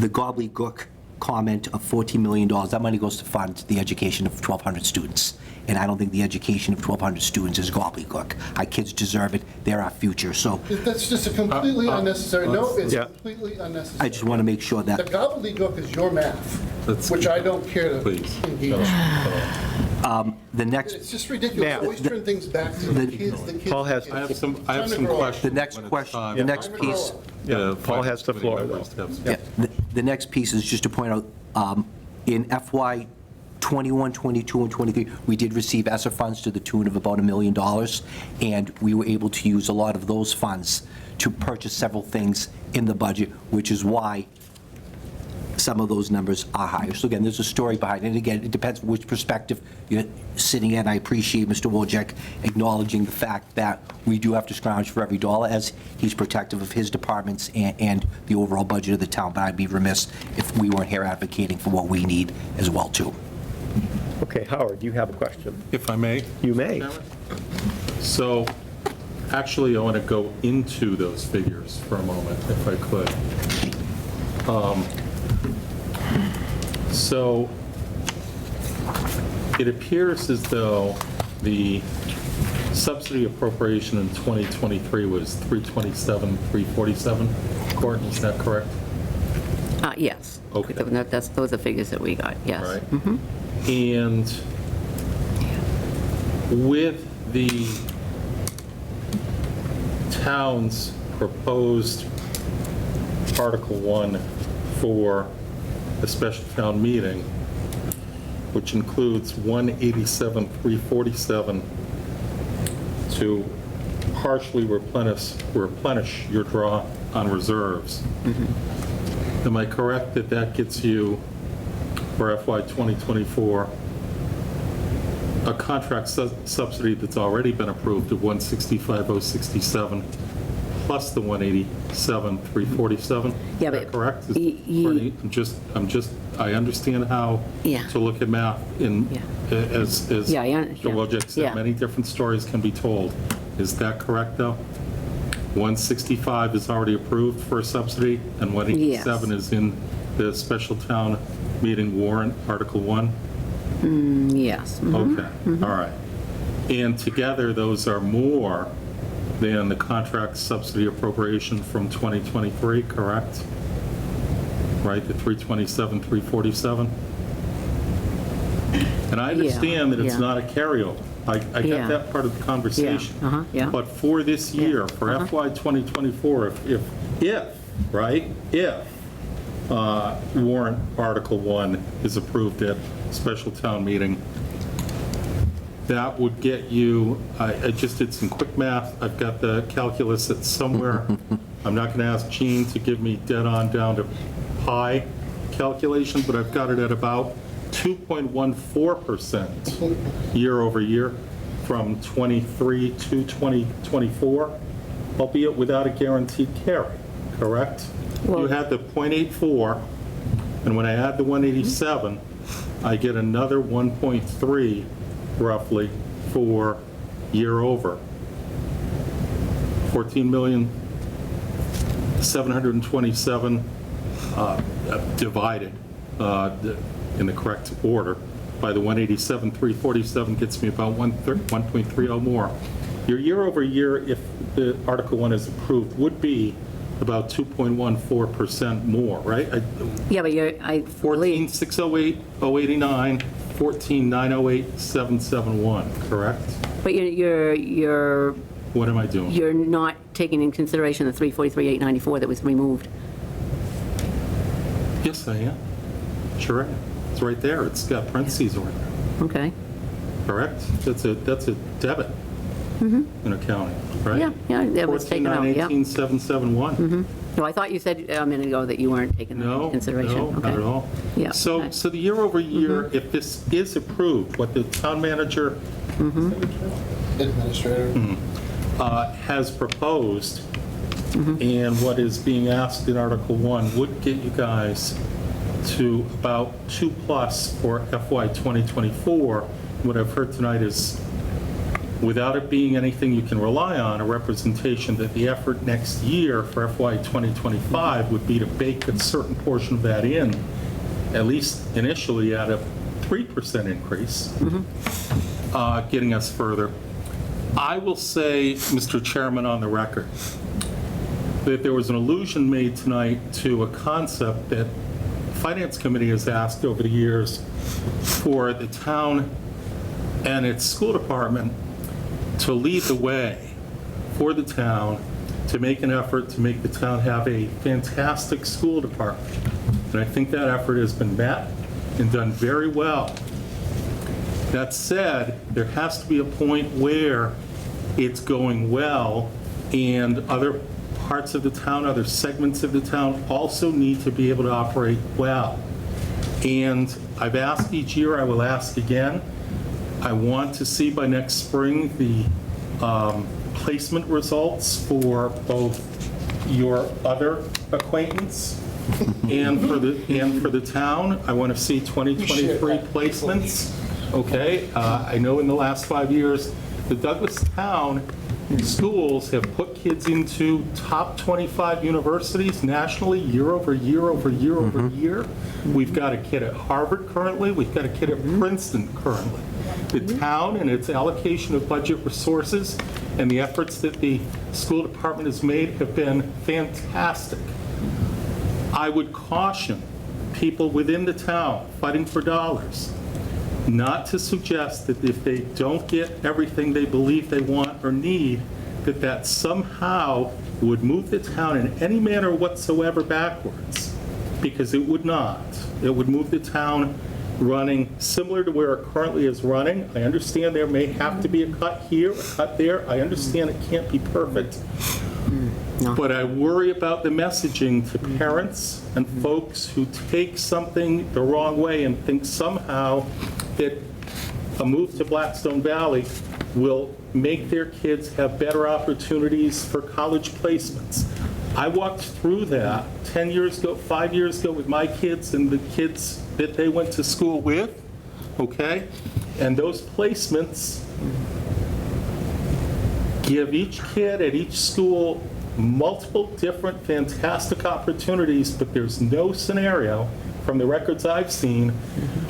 the gobbledygook comment of $14 million, that money goes to fund the education of 1,200 students. And I don't think the education of 1,200 students is gobbledygook. Our kids deserve it. They're our future. So That's just a completely unnecessary, no, it's Yeah. completely unnecessary. I just want to make sure The that, gobbledygook is your math, Let's- which I don't care to Please. engage. the next, It's just ridiculous, Matt. always turn things back to the kids, the kids. Paul has- the I have kids. some Time to questions. grow up. the next when it's question, time. the next Time to grow piece, up. Yeah, Paul has the floor, Committee though. members have some- yeah, the next piece is just to point out, in FY '21, '22, and '23, we did receive ESSER funds to the tune of about $1 million, and we were able to use a lot of those funds to purchase several things in the budget, which is why some of those numbers are higher. So again, there's a story behind it, and again, it depends which perspective you're sitting at. I appreciate Mr. Wojcik acknowledging the fact that we do have to scrounge for every dollar, as he's protective of his departments and the overall budget of the town, but I'd be remiss if we weren't here advocating for what we need as well, too. Okay, Howard, you have a question? If I may? You may. Chairman? So, actually, I want to go into those figures for a moment, if I could. So, it appears as though the subsidy appropriation in 2023 was 327, 347. Courtney, is that correct? Yes. Okay. Those are figures that we got, yes. Right. And with the town's proposed Article 1 for a special town meeting, which includes 187,347 to partially replenish your draw on reserves. Am I correct that that gets you, for FY 2024, a contract subsidy that's already been approved of 165,067 plus the 187,347? Yeah, Is that but correct? y- y- I'm just I understand how Yeah. to look at math in, Yeah. as Yeah, yeah, the yeah. Wojcik said, Yeah. many different stories can be told. Is that correct, though? 165 is already approved for a subsidy, and 187 is in the special town meeting warrant, Article 1? Yes. Okay, all right. And together, those are more than the contract subsidy appropriation from 2023, correct? Right, the 327, 347? And I understand that it's yeah. not a carryover. I Yeah. get that part of the conversation. Yeah. But for this year, for FY 2024, if warrant Article 1 is approved at special town meeting, that would get you, I just did some quick math, I've got the calculus that's somewhere, I'm not going to ask Jean to give me dead on down to pi calculation, but I've got it at about 2.14% year over year from 23 to 2024, albeit without a guaranteed carry, correct? You had the .84, and when I add the 187, I get another 1.3 roughly for year over. 14,727 divided in the correct order by the 187, 347 gets me about 1.30 more. Your year over year, if the Article 1 is approved, would be about 2.14% more, right? Yeah, but I believe, 14,608, 089, 14,908, 771, correct? but you're What am I doing? you're not taking in consideration the 343,894 that was removed. Yes, I am. Sure am. It's right there. It's got parentheses over there, Okay. correct? That's a debit in accounting, right? Yeah, that was taken out, yeah. 14,918,771. No, I thought you said a minute ago that you weren't taking that No, into consideration. no, not Okay. at all. Yeah, So, okay. so the year over year, if this is approved, what the town manager Administrator. has proposed and what is being asked in Article 1 would get you guys to about 2+ for FY 2024. What I've heard tonight is, without it being anything you can rely on, a representation that the effort next year for FY 2025 would be to bake a certain portion of that in, at least initially at a 3% increase, getting us further. I will say, Mr. Chairman, on the record, that there was an allusion made tonight to a concept that the Finance Committee has asked over the years for the town and its school department to lead the way for the town, to make an effort to make the town have a fantastic school department. And I think that effort has been met and done very well. That said, there has to be a point where it's going well, and other parts of the town, other segments of the town also need to be able to operate well. And I've asked each year, I will ask again, I want to see by next spring the placement results for both your other acquaintance and for the town. I want to see 2023 placements, okay? I know in the last 5 years, the Douglas Town schools have put kids into top 25 universities nationally year over year over year over year. We've got a kid at Harvard currently. We've got a kid at Princeton currently. The town and its allocation of budget resources and the efforts that the school department has made have been fantastic. I would caution people within the town fighting for dollars not to suggest that if they don't get everything they believe they want or need, that that somehow would move the town in any manner whatsoever backwards, because it would not. It would move the town running similar to where it currently is running. I understand there may have to be a cut here, a cut there. I understand it can't be perfect. But I worry about the messaging to parents and folks who take something the wrong way and think somehow that a move to Blackstone Valley will make their kids have better opportunities for college placements. I walked through that 10 years ago, 5 years ago with my kids and the kids that they went to school with, okay? And those placements give each kid at each school multiple different fantastic opportunities, but there's no scenario, from the records I've seen,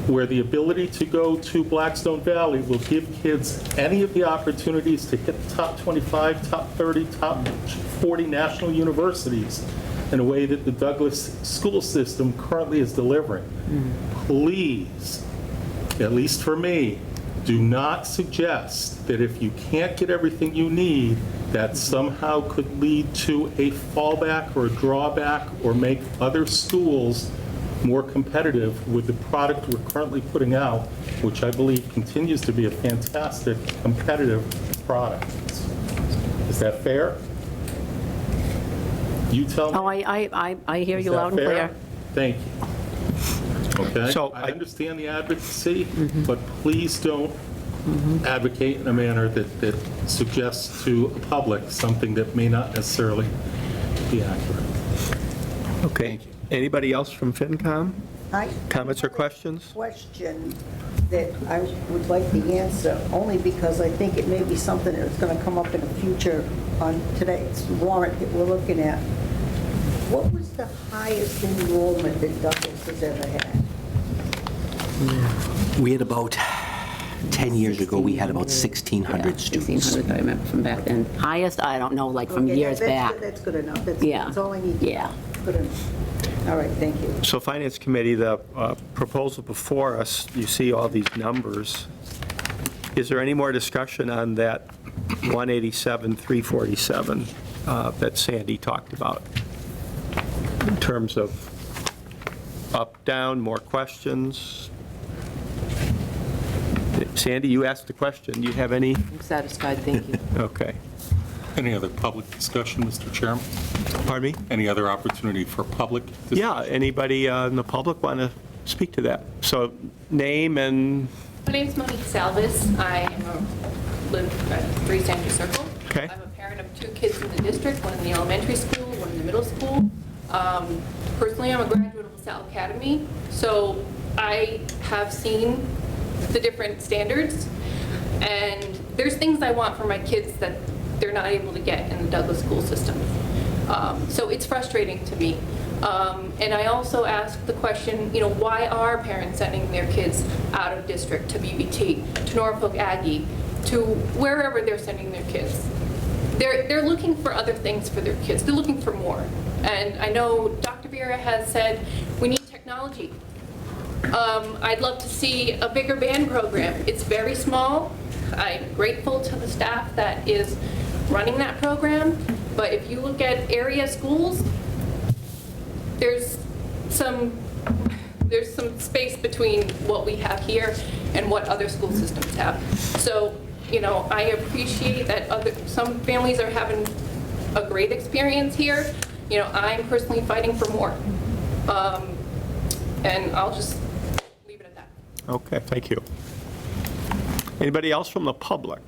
where the ability to go to Blackstone Valley will give kids any of the opportunities to hit the top 25, top 30, top 40 national universities in a way that the Douglas school system currently is delivering. Please, at least for me, do not suggest that if you can't get everything you need, that somehow could lead to a fallback or a drawback or make other schools more competitive with the product we're currently putting out, which I believe continues to be a fantastic competitive product. Is that fair? You tell me. Oh, I hear Is you that loud and fair? clear. Thank you. Okay? So I I- understand the advocacy, but please don't advocate in a manner that suggests to the public something that may not necessarily be accurate. Okay. Anybody else from FinCom? I Comments or questions? question that I would like the answer, only because I think it may be something that's going to come up in the future on today's warrant that we're looking at. What was the highest enrollment that Douglas has ever had? We had about, 10 years ago, we had about 1,600 students. 1,600, I remember from back then. Highest, I don't know, like from Okay, years that's back. good- That's good enough. Yeah. That's all I need. Yeah. Good enough. All right, thank you. So Finance Committee, the proposal before us, you see all these numbers. Is there any more discussion on that 187, 347 that Sandy talked about? In terms of up, down, more questions? Sandy, you asked the question. Do you have any? I'm satisfied, thank you. Okay. Any other public discussion, Mr. Chairman? Pardon me? Any other opportunity for public discussion? Yeah, anybody in the public want to speak to that? So name and, My name's Monique Salvis. Live at 3 Sandra Circle. Okay. I'm a parent of 2 kids in the district, one in the elementary school, one in the middle school. Personally, I'm a graduate of LaSalle Academy, so I have seen the different standards, and there's things I want for my kids that they're not able to get in the Douglas school system. So it's frustrating to me. And I also ask the question, why are parents sending their kids out of district to BBT, to Norfolk Aggie, to wherever they're sending their kids? They're looking for other things for their kids. They're looking for more. And I know Dr. Vera has said we need technology. I'd love to see a bigger band program. It's very small. I'm grateful to the staff that is running that program. But if you look at area schools, there's some space between what we have here and what other school systems have. So, I appreciate that some families are having a great experience here. I'm personally fighting for more. And I'll just leave it at that. okay, thank you. Anybody else from the public?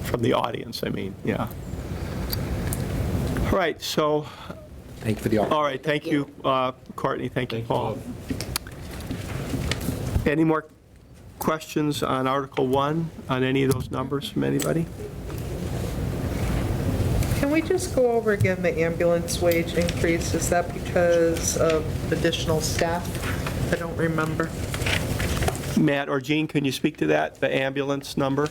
From the audience, I mean, yeah. All right, so, Thank you for the opportunity. all right, thank you, Courtney, thank you, Thank you, Paul. Bob. Any more questions on Article 1, on any of those numbers from anybody? Can we just go over again the ambulance wage increase? Is that because of additional staff? I don't remember. Matt or Jean, can you speak to that, the ambulance number?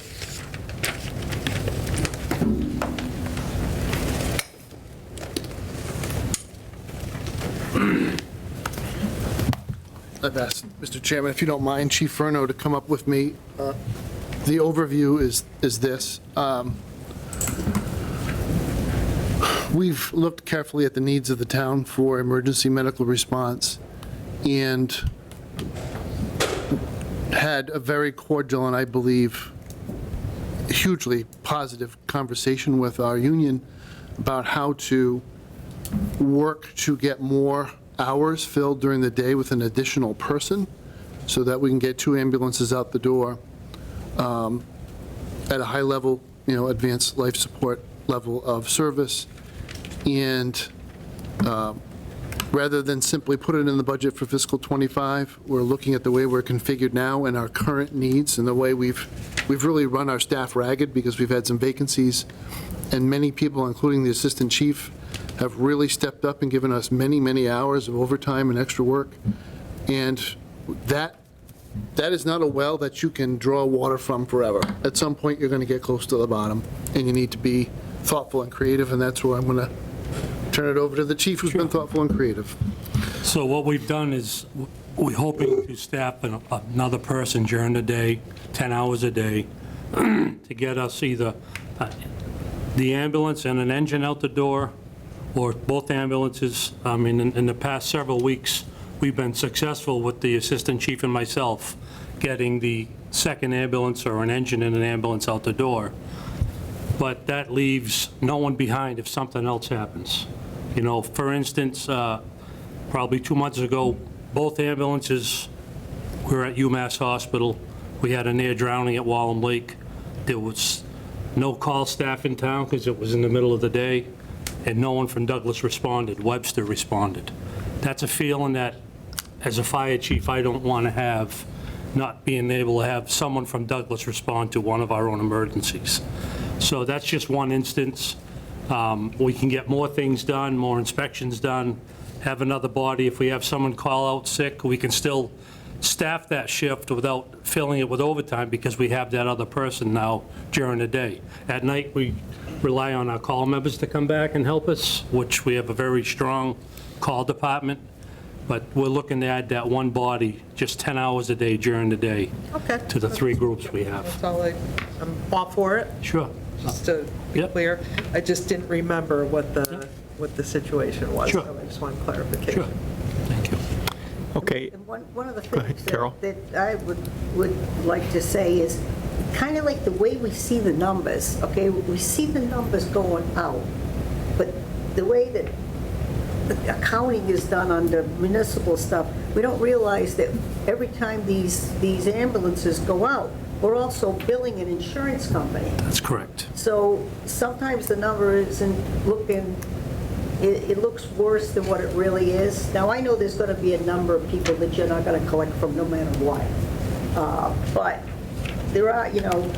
I've asked, Mr. Chairman, if you don't mind, Chief Furno to come up with me. The overview is this. We've looked carefully at the needs of the town for emergency medical response and had a very cordial and I believe hugely positive conversation with our union about how to work to get more hours filled during the day with an additional person so that we can get 2 ambulances out the door at a high level, advanced life support level of service, and rather than simply put it in the budget for fiscal '25, we're looking at the way we're configured now and our current needs and the way we've really run our staff ragged because we've had some vacancies, and many people, including the assistant chief, have really stepped up and given us many, many hours of overtime and extra work. And that is not a well that you can draw water from forever. At some point, you're going to get close to the bottom, and you need to be thoughtful and creative, and that's where I'm going to turn it over to the chief, who's been thoughtful and creative. So what we've done is, we're hoping to staff another person during the day, 10 hours a day, to get us either the ambulance and an engine out the door, or both ambulances. I mean, in the past several weeks, we've been successful with the assistant chief and myself getting the second ambulance or an engine and an ambulance out the door. But that leaves no one behind if something else happens. You know, for instance, probably 2 months ago, both ambulances were at UMass Hospital. We had a near drowning at Wallem Lake. There was no call staff in town because it was in the middle of the day, and no one from Douglas responded. Webster responded. That's a feeling that, as a fire chief, I don't want to have, not being able to have someone from Douglas respond to one of our own emergencies. So that's just one instance. We can get more things done, more inspections done, have another body. If we have someone call out sick, we can still staff that shift without filling it with overtime because we have that other person now during the day. At night, we rely on our call members to come back and help us, which we have a very strong call department. But we're looking to add that one body, just 10 hours a day during the day, Okay. to the 3 groups we have. That's all I'm all for it, Sure. just to be Yep. clear. I just didn't remember what the situation was. Sure. So I just want clarification. Sure. Thank you. Okay, And one of the Go ahead, things Carol. that I would like to say is, kind of like the way we see the numbers, okay? We see the numbers going out, but the way that the accounting is done under municipal stuff, we don't realize that every time these ambulances go out, we're also billing an insurance company. That's correct. So sometimes the number isn't looking, it looks worse than what it really is. Now, I know there's going to be a number of people that you're not going to collect from no matter what. But there are, you know,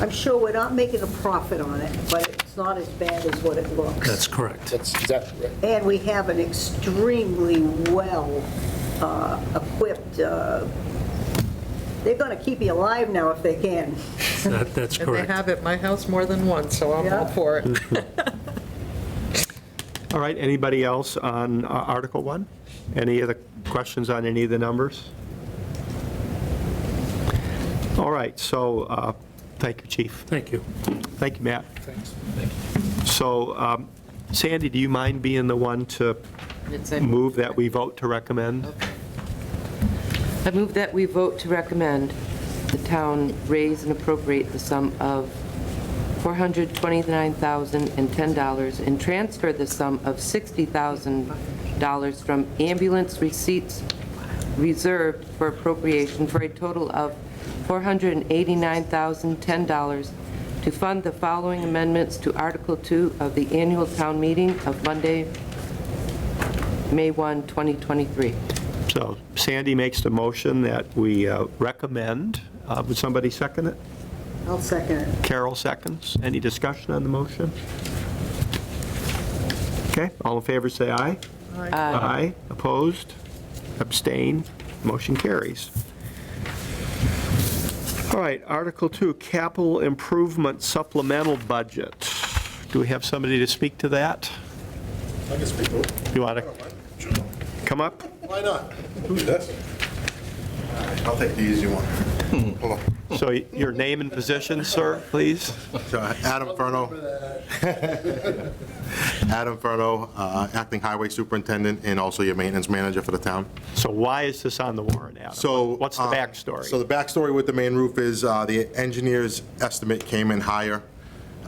I'm sure we're not making a profit on it, but it's not as bad as what it looks. That's correct. That's exactly right. And we have an extremely well-equipped, they're going to keep you alive now if they can. That's And they correct. have at my house more than once, so I'm all Yeah. for it. all right, anybody else on Article 1? Any other questions on any of the numbers? All right, so, thank you, Chief. Thank you. Thank you, Matt. Thanks. So, Sandy, do you mind being the one to move that we vote to recommend? I move that we vote to recommend the town raise and appropriate the sum of $429,010 and transfer the sum of $60,000 from ambulance receipts reserved for appropriation for a total of $489,010 to fund the following amendments to Article 2 of the annual town meeting of Monday, May 1, 2023. So Sandy makes the motion that we recommend. Would somebody second it? I'll second it. Carol seconds. Any discussion on the motion? Okay, all in favor, say aye. Aye. Opposed? Abstain? Motion carries. All right, Article 2, Capital Improvement Supplemental Budget. Do we have somebody to speak to that? I can speak to it. You want to come up? Why not? Who's this? I'll take the easy one. Hold on. So your name and position, sir, please? So, Adam Furno. Adam Furno, Acting Highway Superintendent, and also your maintenance manager for the town. So why is this on the warrant, Adam? So. What's the backstory? So the backstory with the main roof is the engineer's estimate came in higher.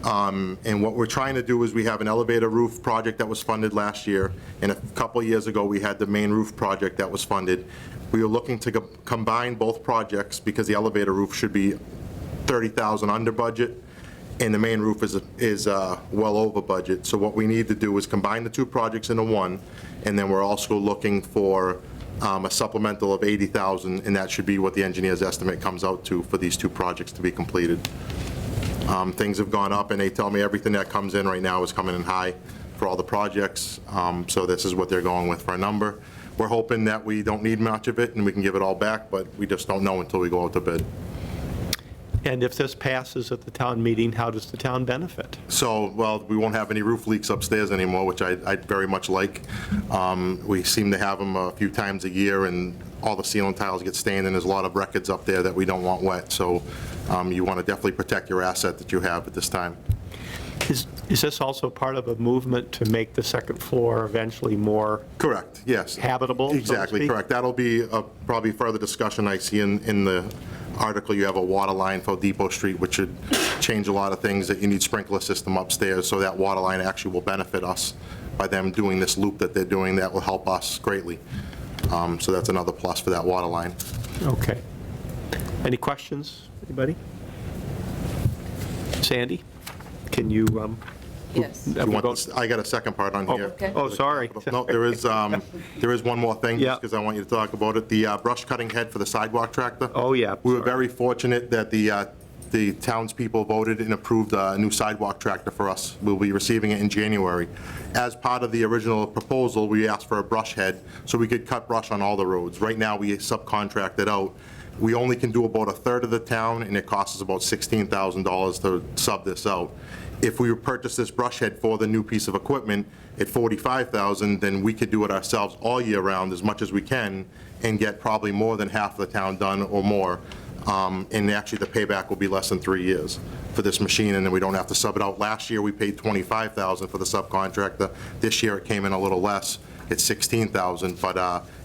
And what we're trying to do is we have an elevator roof project that was funded last year, and a couple of years ago, we had the main roof project that was funded. We were looking to combine both projects because the elevator roof should be $30,000 under budget, and the main roof is well over budget. So what we need to do is combine the two projects into one, and then we're also looking for a supplemental of $80,000, and that should be what the engineer's estimate comes out to for these two projects to be completed. Things have gone up, and they tell me everything that comes in right now is coming in high for all the projects, so this is what they're going with for a number. We're hoping that we don't need much of it and we can give it all back, but we just don't know until we go out to bid. And if this passes at the town meeting, how does the town benefit? So, well, we won't have any roof leaks upstairs anymore, which I very much like. We seem to have them a few times a year, and all the ceiling tiles get stained, and there's a lot of records up there that we don't want wet. So you want to definitely protect your asset that you have at this time. Is this also part of a movement to make the second floor eventually more Correct, yes. habitable? so to Exactly, speak? correct. That'll be probably further discussion I see in the article. You have a water line for Depot Street, which should change a lot of things, that you need sprinkler system upstairs, so that water line actually will benefit us by them doing this loop that they're doing. That will help us greatly. So that's another plus for that water line. Okay. Any questions, anybody? Sandy, can you? Yes. You want this- I got a second part on here. Okay. Oh, sorry. No, there is one more thing, Yeah. just because I want you to talk about it. The brush cutting head for the sidewalk tractor. Oh, yeah. We were very fortunate that the townspeople voted and approved a new sidewalk tractor for us. We'll be receiving it in January. As part of the original proposal, we asked for a brush head so we could cut brush on all the roads. Right now, we subcontract it out. We only can do about a third of the town, and it costs us about $16,000 to sub this out. If we purchase this brush head for the new piece of equipment at $45,000, then we could do it ourselves all year round as much as we can and get probably more than half of the town done or more. And actually, the payback will be less than 3 years for this machine, and then we don't have to sub it out. Last year, we paid $25,000 for the subcontractor. This year, it came in a little less. It's $16,000, but,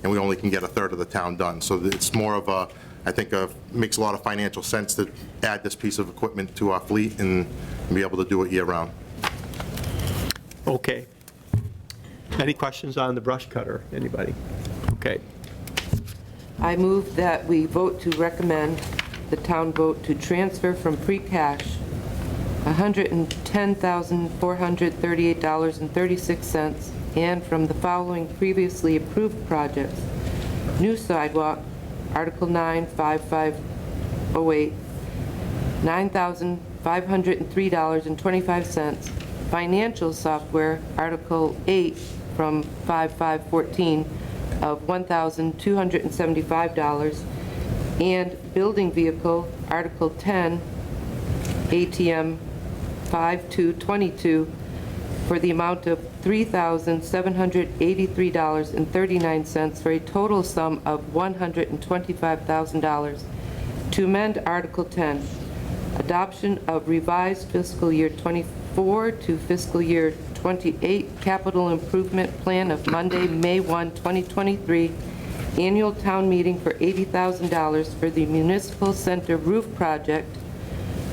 and we only can get a third of the town done. So it's more of a, I think, makes a lot of financial sense to add this piece of equipment to our fleet and be able to do it year-round. Okay. Any questions on the brush cutter, anybody? Okay. I move that we vote to recommend, the town vote to transfer from free cash $110,438.36, and from the following previously approved projects: new sidewalk, Article 9, 5508, $9,503.25. Financial software, Article 8, from 5514, of $1,275. And building vehicle, Article 10, ATM 5222, for the amount of $3,783.39, for a total sum of $125,000. To amend Article 10, adoption of revised fiscal year '24 to fiscal year '28 capital improvement plan of Monday, May 1, 2023, annual town meeting for $80,000 for the municipal center roof project,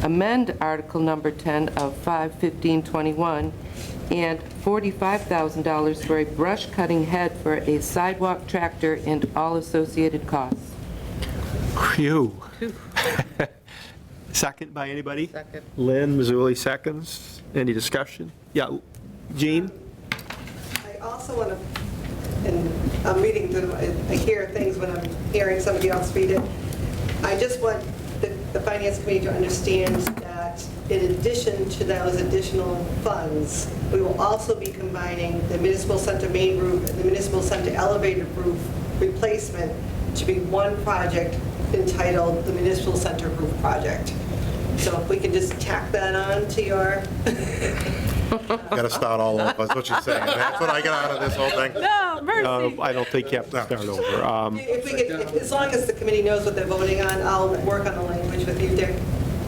amend Article number 10 of 51521, and $45,000 for a brush cutting head for a sidewalk tractor and all associated costs. Phew. Second by anybody? Second. Lynn Mazzulli seconds. Any discussion? Yeah, Jean? I also want to, and I'm reading through, I hear things when I'm hearing somebody else read it. I just want the Finance Committee to understand that in addition to those additional funds, we will also be combining the municipal center main roof and the municipal center elevated roof replacement to be one project entitled the Municipal Center Roof Project. So if we can just tack that on to your... Got to start all over, that's what you're saying. That's what I got out of this whole thing. No, mercy. I don't think you have to start over. If we could, as long as the committee knows what they're voting on, I'll work on the language with you, Dick.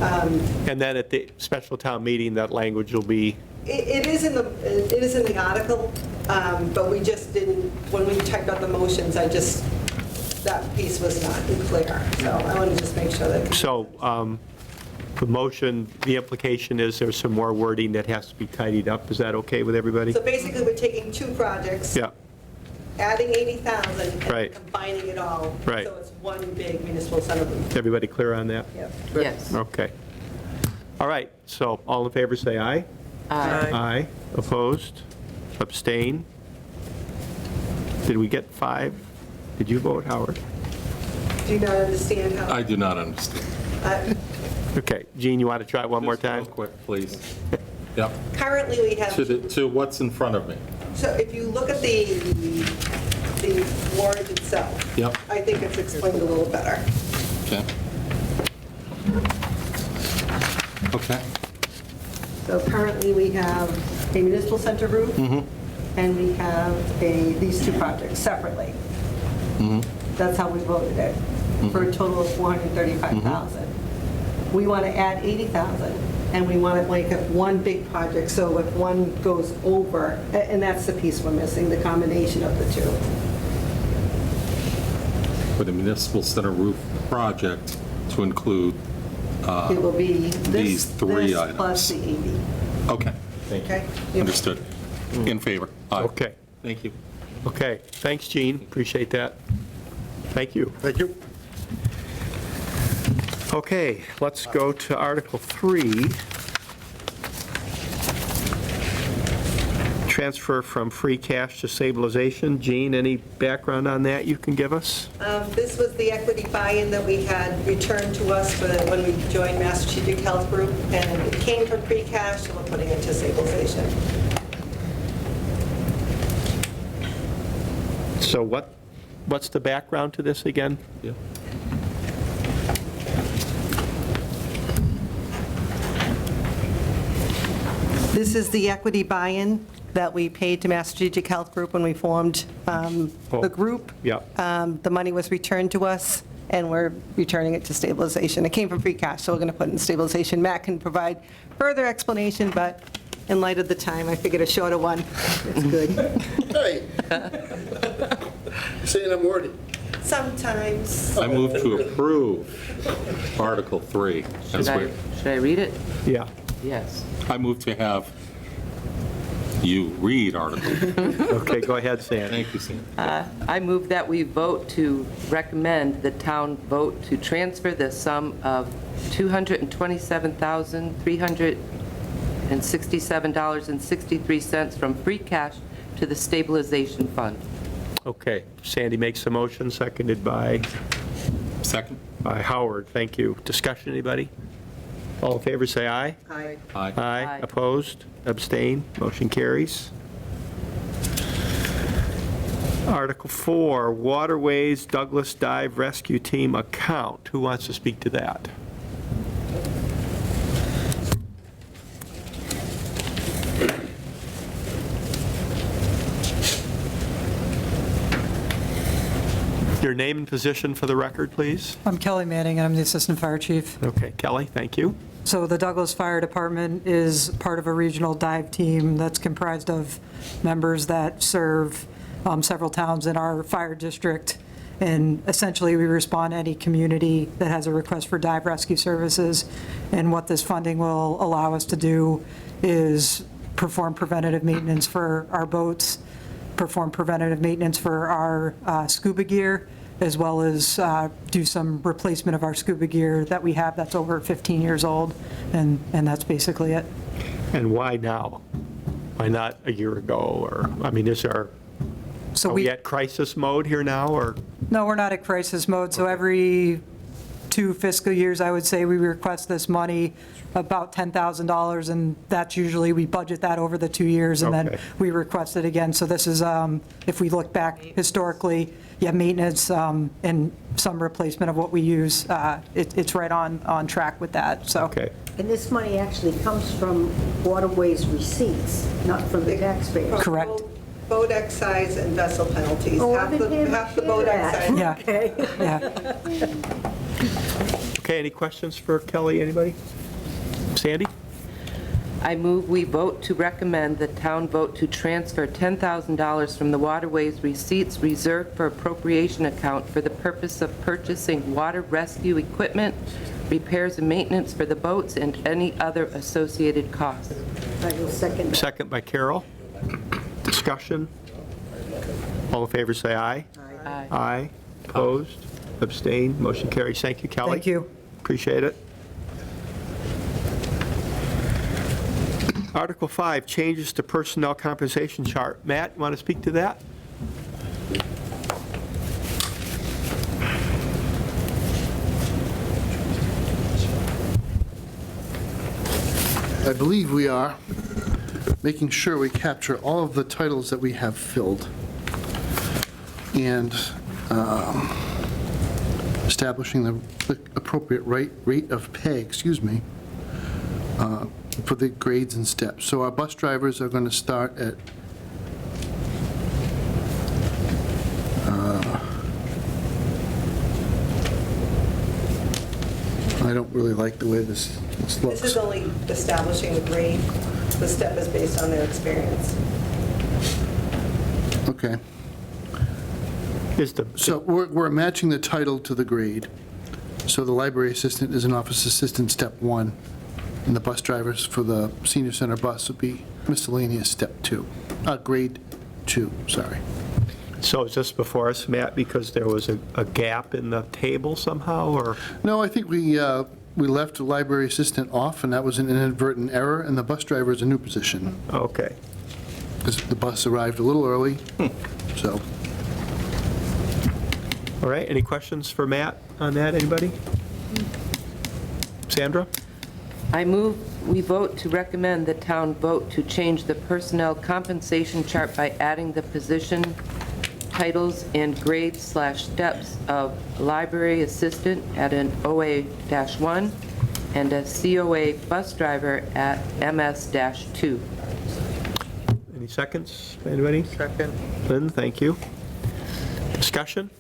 And then at the special town meeting, that language will be, It is in the article, but we just didn't, when we typed out the motions, that piece was not clear. So I want to just make sure that. so the motion, the implication is there's some more wording that has to be tidied up. Is that okay with everybody? So basically, we're taking two projects. Yeah, Adding 80,000 and Right. combining it all. Right. So it's one big municipal center roof. everybody clear on that? Yep. Yes. Okay. All right, so all in favor, say aye. Aye. Opposed? Abstain? Did we get 5? Did you vote, Howard? Do you not understand how? I do not understand. Okay, Gene, you want to try it one more Just real time? quick, please. Yep. Currently, we have, To what's in front of me. so if you look at the warrant itself, Yep. I think it's explained a little better. Okay. Okay. So currently, we have a municipal center roof, and we have these two projects separately. That's how we voted it, for a total of $435,000. We want to add $80,000, and we want to make it one big project, so if one goes over, and that's the piece we're missing, the combination of the two. For the municipal center roof project to include, It will be These this, three this plus items. the 80. okay, Okay? understood. In favor? Aye. Okay, Thank you. okay. Thanks, Gene, appreciate that. Thank you. Thank you. Okay, let's go to Article 3. Transfer from free cash to stabilization. Gene, any background on that you can give us? This was the equity buy-in that we had returned to us when we joined Mass Strategic Health Group, and it came from free cash, and we're putting it to stabilization. So what's the background to this again? Yeah. This is the equity buy-in that we paid to Mass Strategic Health Group when we formed the group. Yeah. The money was returned to us, and we're returning it to stabilization. It came from free cash, so we're going to put it in stabilization. Matt can provide further explanation, but in light of the time, I figured a shorter one is good. Hey. Saying I'm wordy. Sometimes. I move to approve Article 3. Should I read it? Yeah. Yes. I move to have you read Article 3. Okay, go ahead, Sandy. Thank you, Sam. I move that we vote to recommend the town vote to transfer the sum of $227,367.63 from free cash to the stabilization fund. Okay, Sandy makes a motion, seconded by Second? Howard. Thank you. Discussion, anybody? All in favor, say aye. Aye. Aye. Aye. Opposed? Abstain? Motion carries. Article 4, Waterways Douglas Dive Rescue Team account. Who wants to speak to that? Your name and position for the record, please. I'm Kelly Manning, I'm the Assistant Fire Chief. Okay, Kelly, thank you. So the Douglas Fire Department is part of a regional dive team that's comprised of members that serve several towns in our fire district. And essentially, we respond to any community that has a request for dive rescue services. And what this funding will allow us to do is perform preventative maintenance for our boats, perform preventative maintenance for our scuba gear, as well as do some replacement of our scuba gear that we have that's over 15 years old, and that's basically it. And why now? Why not a year ago? Or, I mean, are we at crisis mode here now, or? No, we're not at crisis mode, so every 2 fiscal years, I would say, we request this money, about $10,000, and that's usually, we budget that over the 2 years, and then Okay. we request it again. So this is, if we look back historically, maintenance and some replacement of what we use, it's right on track with that, so. Okay. And this money actually comes from waterways receipts, not from the taxpayers. Correct. Boat excise and vessel penalties. Oh, Half I didn't even half the hear boat that. excise. Yeah, Okay. yeah. Okay, any questions for Kelly, anybody? Sandy? I move we vote to recommend the town vote to transfer $10,000 from the waterways receipts reserved for appropriation account for the purpose of purchasing water rescue equipment, repairs and maintenance for the boats, and any other associated costs. I will second that. Second by Carol. Discussion? All in favor, say aye. Aye. Aye. Opposed? Abstained? Motion carries. Thank you, Kelly. Thank you. Appreciate it. Article 5, changes to personnel compensation chart. Matt, you want to speak to that? I believe we are making sure we capture all of the titles that we have filled and establishing the appropriate rate of pay, for the grades and steps. So our bus drivers are going to start at I don't really like the way this looks. This is only establishing the grade. The step is based on their experience. Okay. Is the, So we're matching the title to the grade. So the library assistant is an office assistant, step 1, and the bus drivers for the senior center bus would be miscellaneous, step 2, grade 2, sorry. so is this before us, Matt, because there was a gap in the table somehow, or? No, I think we left the library assistant off, and that was an inadvertent error, and the bus driver is a new position, Okay. because the bus arrived a little early, so. All right, any questions for Matt on that, anybody? Sandra? I move we vote to recommend the town vote to change the personnel compensation chart by adding the position titles and grades/steps of library assistant at an OA-1 and a COA bus driver at MS-2. Any seconds, anybody? Second. Lynn, thank you. Discussion?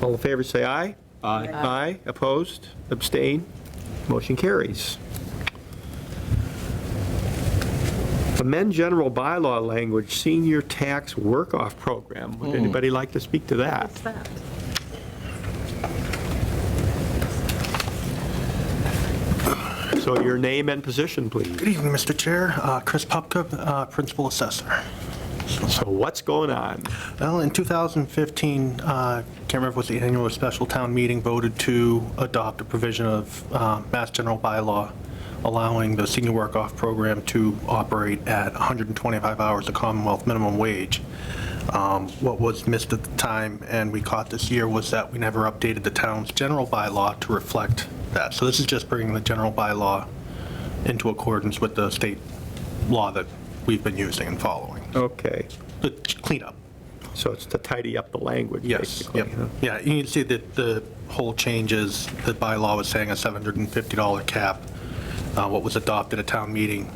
All in favor, say aye. Aye. Aye, opposed, abstain, motion carries. Amend general bylaw language, senior tax work-off program. Would anybody like to speak to that? What's that? So your name and position, please. Good evening, Mr. Chair. Chris Popka, Principal Assessor. So what's going on? Well, in 2015, can't remember if it was the annual or special town meeting, voted to adopt a provision of Mass General Bylaw allowing the senior work-off program to operate at 125 hours of Commonwealth minimum wage. What was missed at the time, and we caught this year, was that we never updated the town's general bylaw to reflect that. So this is just bringing the general bylaw into accordance with the state law that we've been using and following. Okay, The cleanup. so it's to tidy up the language, Yes, basically. yep. huh? Yeah, you can see that the whole change is, the bylaw was saying a $750 cap. What was adopted at town meeting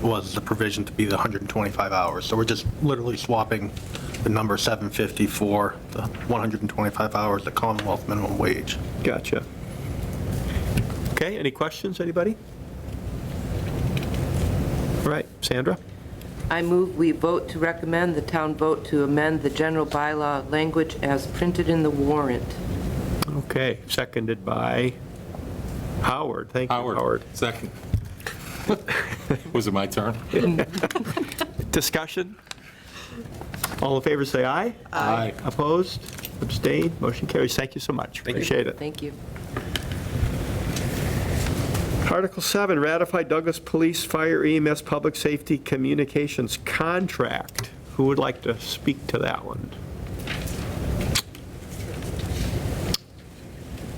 was the provision to be the 125 hours. So we're just literally swapping the number 750 for the 125 hours, the Commonwealth minimum wage. Gotcha. Okay, any questions, anybody? All right, Sandra? I move we vote to recommend the town vote to amend the general bylaw language as printed in the warrant. Okay, seconded by Howard. Thank you, Howard. Second. Was it my turn? Discussion? All in favor, say aye. Aye. Opposed? Abstained? Motion carries. Thank you so much. Appreciate it. Thank you. Article 7, ratify Douglas Police Fire EMS Public Safety Communications Contract. Who would like to speak to that one?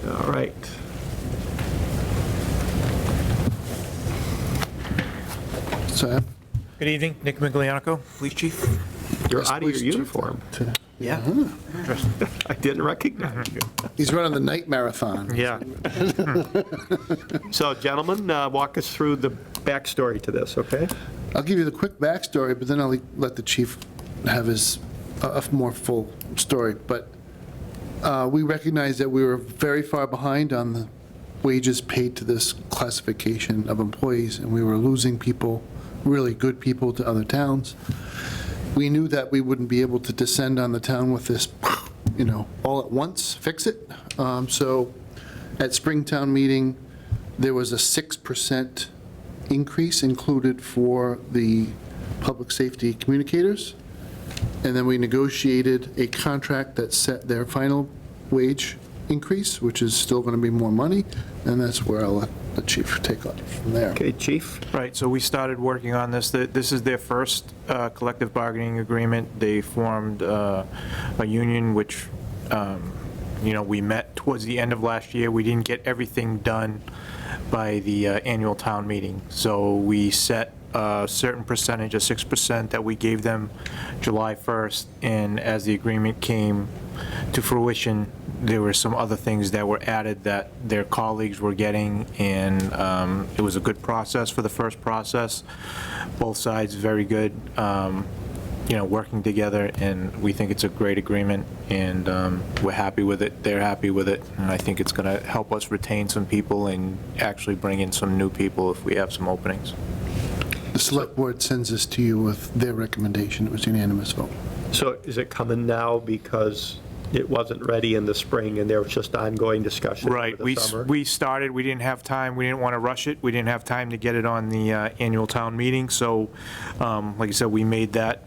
All right. So, Good evening, Nick Miglianico, Police Chief. You're out of your uniform. Yeah. I didn't recognize you. he's running the night marathon. Yeah. So, gentlemen, walk us through the backstory to this, okay? I'll give you the quick backstory, but then I'll let the chief have his a more full story. But we recognized that we were very far behind on the wages paid to this classification of employees, and we were losing people, really good people, to other towns. We knew that we wouldn't be able to descend on the town with this, all at once, fix it. So at Springtown meeting, there was a 6% increase included for the public safety communicators. And then we negotiated a contract that set their final wage increase, which is still going to be more money, and that's where I'll let the chief take off from there. Okay, chief? Right, so we started working on this. This is their first collective bargaining agreement. They formed a union, which, we met towards the end of last year. We didn't get everything done by the annual town meeting. So we set a certain percentage, a 6%, that we gave them July 1st. And as the agreement came to fruition, there were some other things that were added that their colleagues were getting, and it was a good process for the first process. Both sides very good, working together, and we think it's a great agreement, and we're happy with it. They're happy with it, and I think it's going to help us retain some people and actually bring in some new people if we have some openings. The select board sends this to you with their recommendation. It was unanimous vote. So is it coming now because it wasn't ready in the spring and there was just ongoing discussion Right, over the summer? we started, we didn't have time, we didn't want to rush it, we didn't have time to get it on the annual town meeting, so, like I said, we made that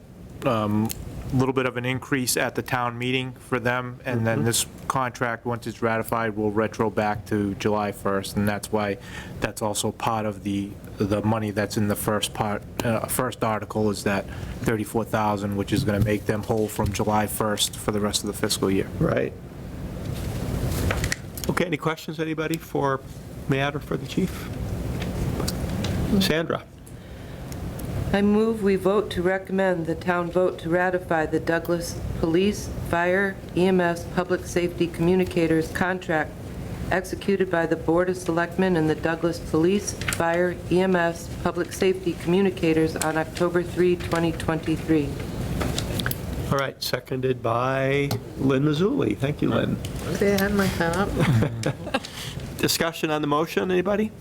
little bit of an increase at the town meeting for them, and then this contract, once it's ratified, will retro back to July 1st, and that's why that's also part of the money that's in the first article, is that $34,000, which is going to make them whole from July 1st for the rest of the fiscal year. Right. Okay, any questions, anybody, for Matt or for the chief? Sandra? I move we vote to recommend the town vote to ratify the Douglas Police, Fire, EMS, Public Safety Communicators contract executed by the Board of Selectmen and the Douglas Police, Fire, EMS, Public Safety Communicators on October 3, 2023. All right, seconded by Lynn Mazzulli. Thank you, Lynn. They had my top. Discussion on the motion, anybody?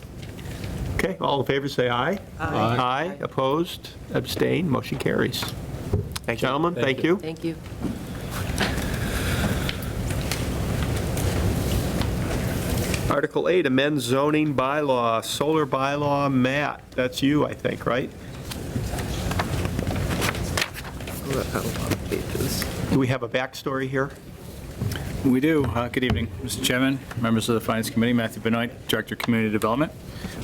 Okay, all in favor, say aye. Aye. Aye, opposed, abstained, motion carries. Thank you. Gentlemen, thank you. Thank you. Article 8, amend zoning bylaw, solar bylaw. Matt, that's you, I think, right? Do we have a backstory here? We do. Good evening, Mr. Chairman, members of the Finance Committee. Matthew Benoit, Director of Community Development.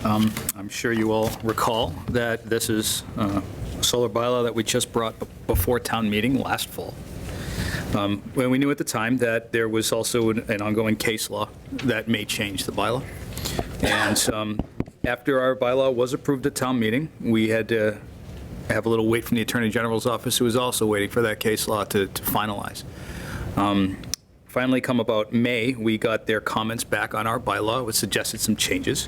I'm sure you all recall that this is a solar bylaw that we just brought before town meeting last fall. When we knew at the time that there was also an ongoing case law that may change the bylaw. And after our bylaw was approved at town meeting, we had to have a little wait from the Attorney General's office, who was also waiting for that case law to finalize. Finally, come about May, we got their comments back on our bylaw, which suggested some changes.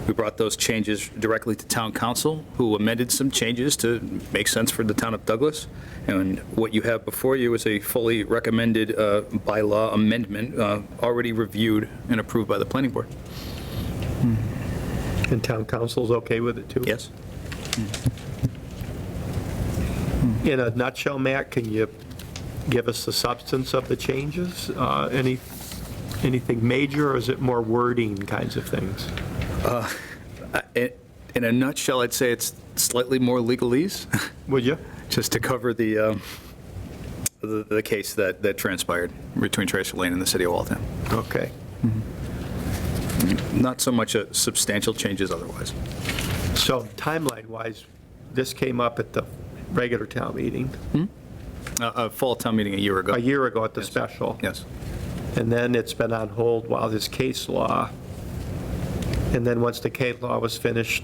We brought those changes directly to Town Council, who amended some changes to make sense for the town of Douglas. And what you have before you is a fully recommended bylaw amendment, already reviewed and approved by the planning board. And town council's okay with it, too? Yes. In a nutshell, Matt, can you give us the substance of the changes? Anything major, or is it more wording kinds of things? In a nutshell, I'd say it's slightly more legalese. Would you? Just to cover the case that transpired between Tracer Lane and the city of Waltham. Okay. Not so much a substantial changes otherwise. So timeline-wise, this came up at the regular town meeting. A fall town meeting a year ago. A year ago at the special. Yes. And then it's been on hold while this case law, and then once the case law was finished,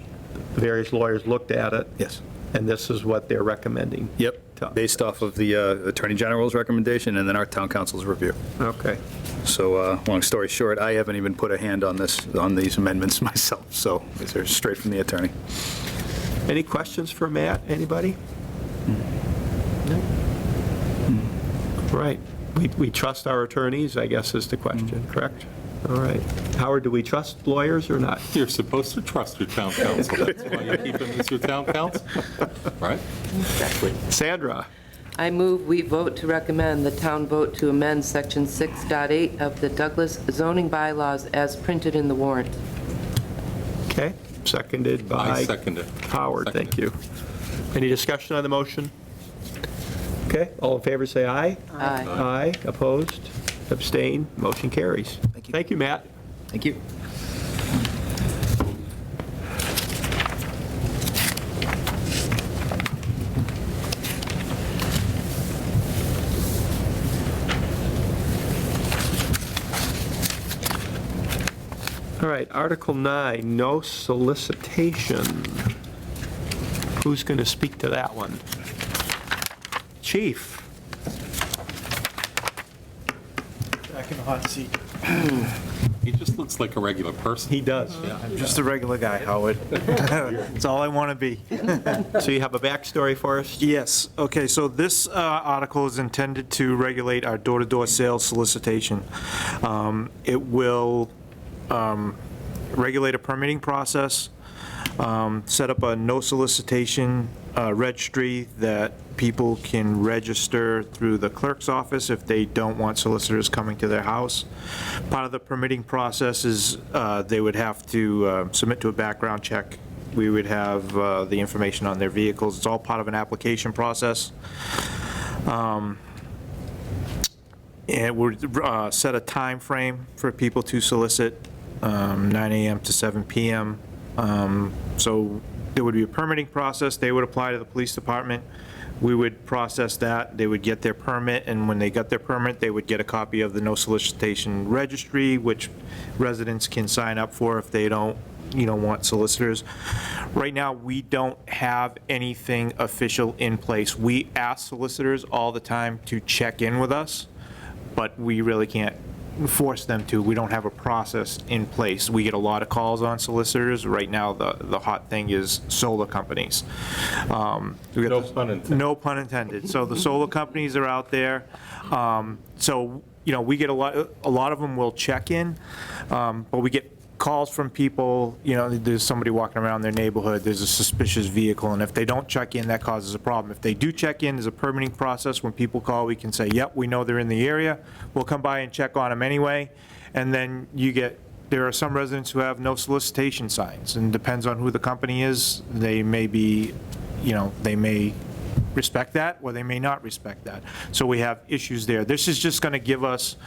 the various lawyers looked at it. Yes. And this is what they're recommending. Yep, based off of the Attorney General's recommendation and then our town council's review. Okay. So, long story short, I haven't even put a hand on these amendments myself, so they're straight from the attorney. Any questions for Matt, anybody? No. Right. We trust our attorneys, I guess is the question, correct? All right. Howard, do we trust lawyers or not? You're supposed to trust your town council. That's why you keep them as your town council, right? Exactly. Sandra? I move we vote to recommend the town vote to amend Section 6.8 of the Douglas zoning bylaws as printed in the warrant. Okay, seconded by I second it. Howard, Second thank you. Any discussion on the motion? Okay, all in favor say aye. Aye. Aye, opposed, abstained, motion carries. Thank you, Matt. Thank you. All right, Article 9, no solicitation. Who's going to speak to that one? Chief? Back in the hot seat. He just looks like a regular person. He does. I'm just a regular guy, Howard. That's all I want to be. So you have a backstory for us? Yes, okay, so this article is intended to regulate our door-to-door sales solicitation. It will regulate a permitting process, set up a no solicitation registry that people can register through the clerk's office if they don't want solicitors coming to their house. Part of the permitting process is they would have to submit to a background check. We would have the information on their vehicles. It's all part of an application process. It would set a time frame for people to solicit, 9 a.m. to 7 p.m. So there would be a permitting process. They would apply to the police department. We would process that. They would get their permit, and when they got their permit, they would get a copy of the no solicitation registry, which residents can sign up for if they don't, want solicitors. Right now, we don't have anything official in place. We ask solicitors all the time to check in with us, but we really can't force them to. We don't have a process in place. We get a lot of calls on solicitors. Right now, the hot thing is solar companies. No pun intended. No pun intended. So the solar companies are out there. So, we get a lot of them will check in, but we get calls from people, there's somebody walking around their neighborhood, there's a suspicious vehicle, and if they don't check in, that causes a problem. If they do check in, there's a permitting process. When people call, we can say, yep, we know they're in the area. We'll come by and check on them anyway. And then there are some residents who have no solicitation signs, and depends on who the company is. They may be, they may respect that, or they may not respect that. So we have issues there. This is just going to give us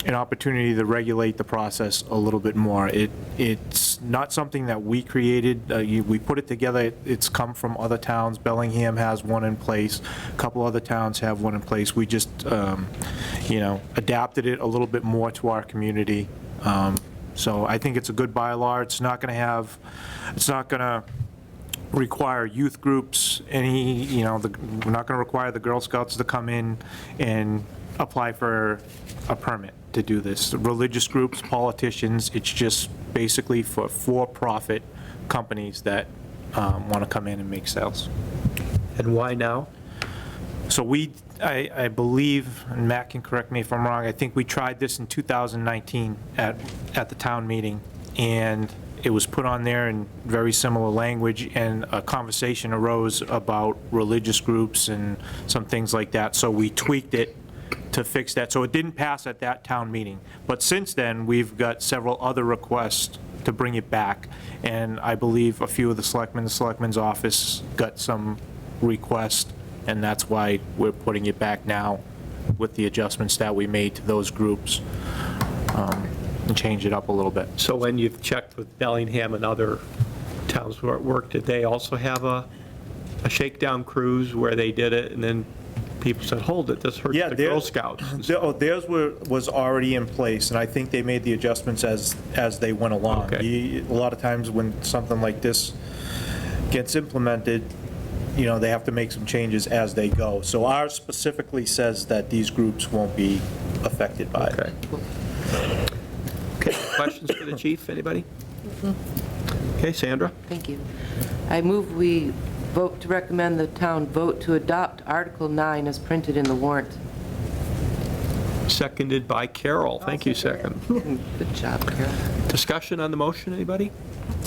an opportunity to regulate the process a little bit more. It's not something that we created. We put it together. It's come from other towns. Bellingham has one in place. A couple other towns have one in place. We just, adapted it a little bit more to our community. So I think it's a good bylaw. It's not going to require youth groups, we're not going to require the Girl Scouts to come in and apply for a permit to do this. Religious groups, politicians, it's just basically for-profit companies that want to come in and make sales. And why now? So I believe, and Matt can correct me if I'm wrong, I think we tried this in 2019 at the town meeting, and it was put on there in very similar language, and a conversation arose about religious groups and some things like that, so we tweaked it to fix that. So it didn't pass at that town meeting. But since then, we've got several other requests to bring it back, and I believe a few of the selectmen's office got some requests, and that's why we're putting it back now with the adjustments that we made to those groups, and change it up a little bit. So when you've checked with Bellingham and other towns where it worked, did they also have a shakedown cruise where they did it, and then people said, hold it, this hurts the Girl Scouts? Theirs was already in place, and I think they made the adjustments as they went along. Okay. A lot of times when something like this gets implemented, they have to make some changes as they go. So ours specifically says that these groups won't be affected by it. Okay, questions for the chief, anybody? Okay, Sandra? Thank you. I move we vote to recommend the town vote to adopt Article 9 as printed in the warrant. Seconded by Carol. Thank you, second. Good job, Carol. Discussion on the motion, anybody?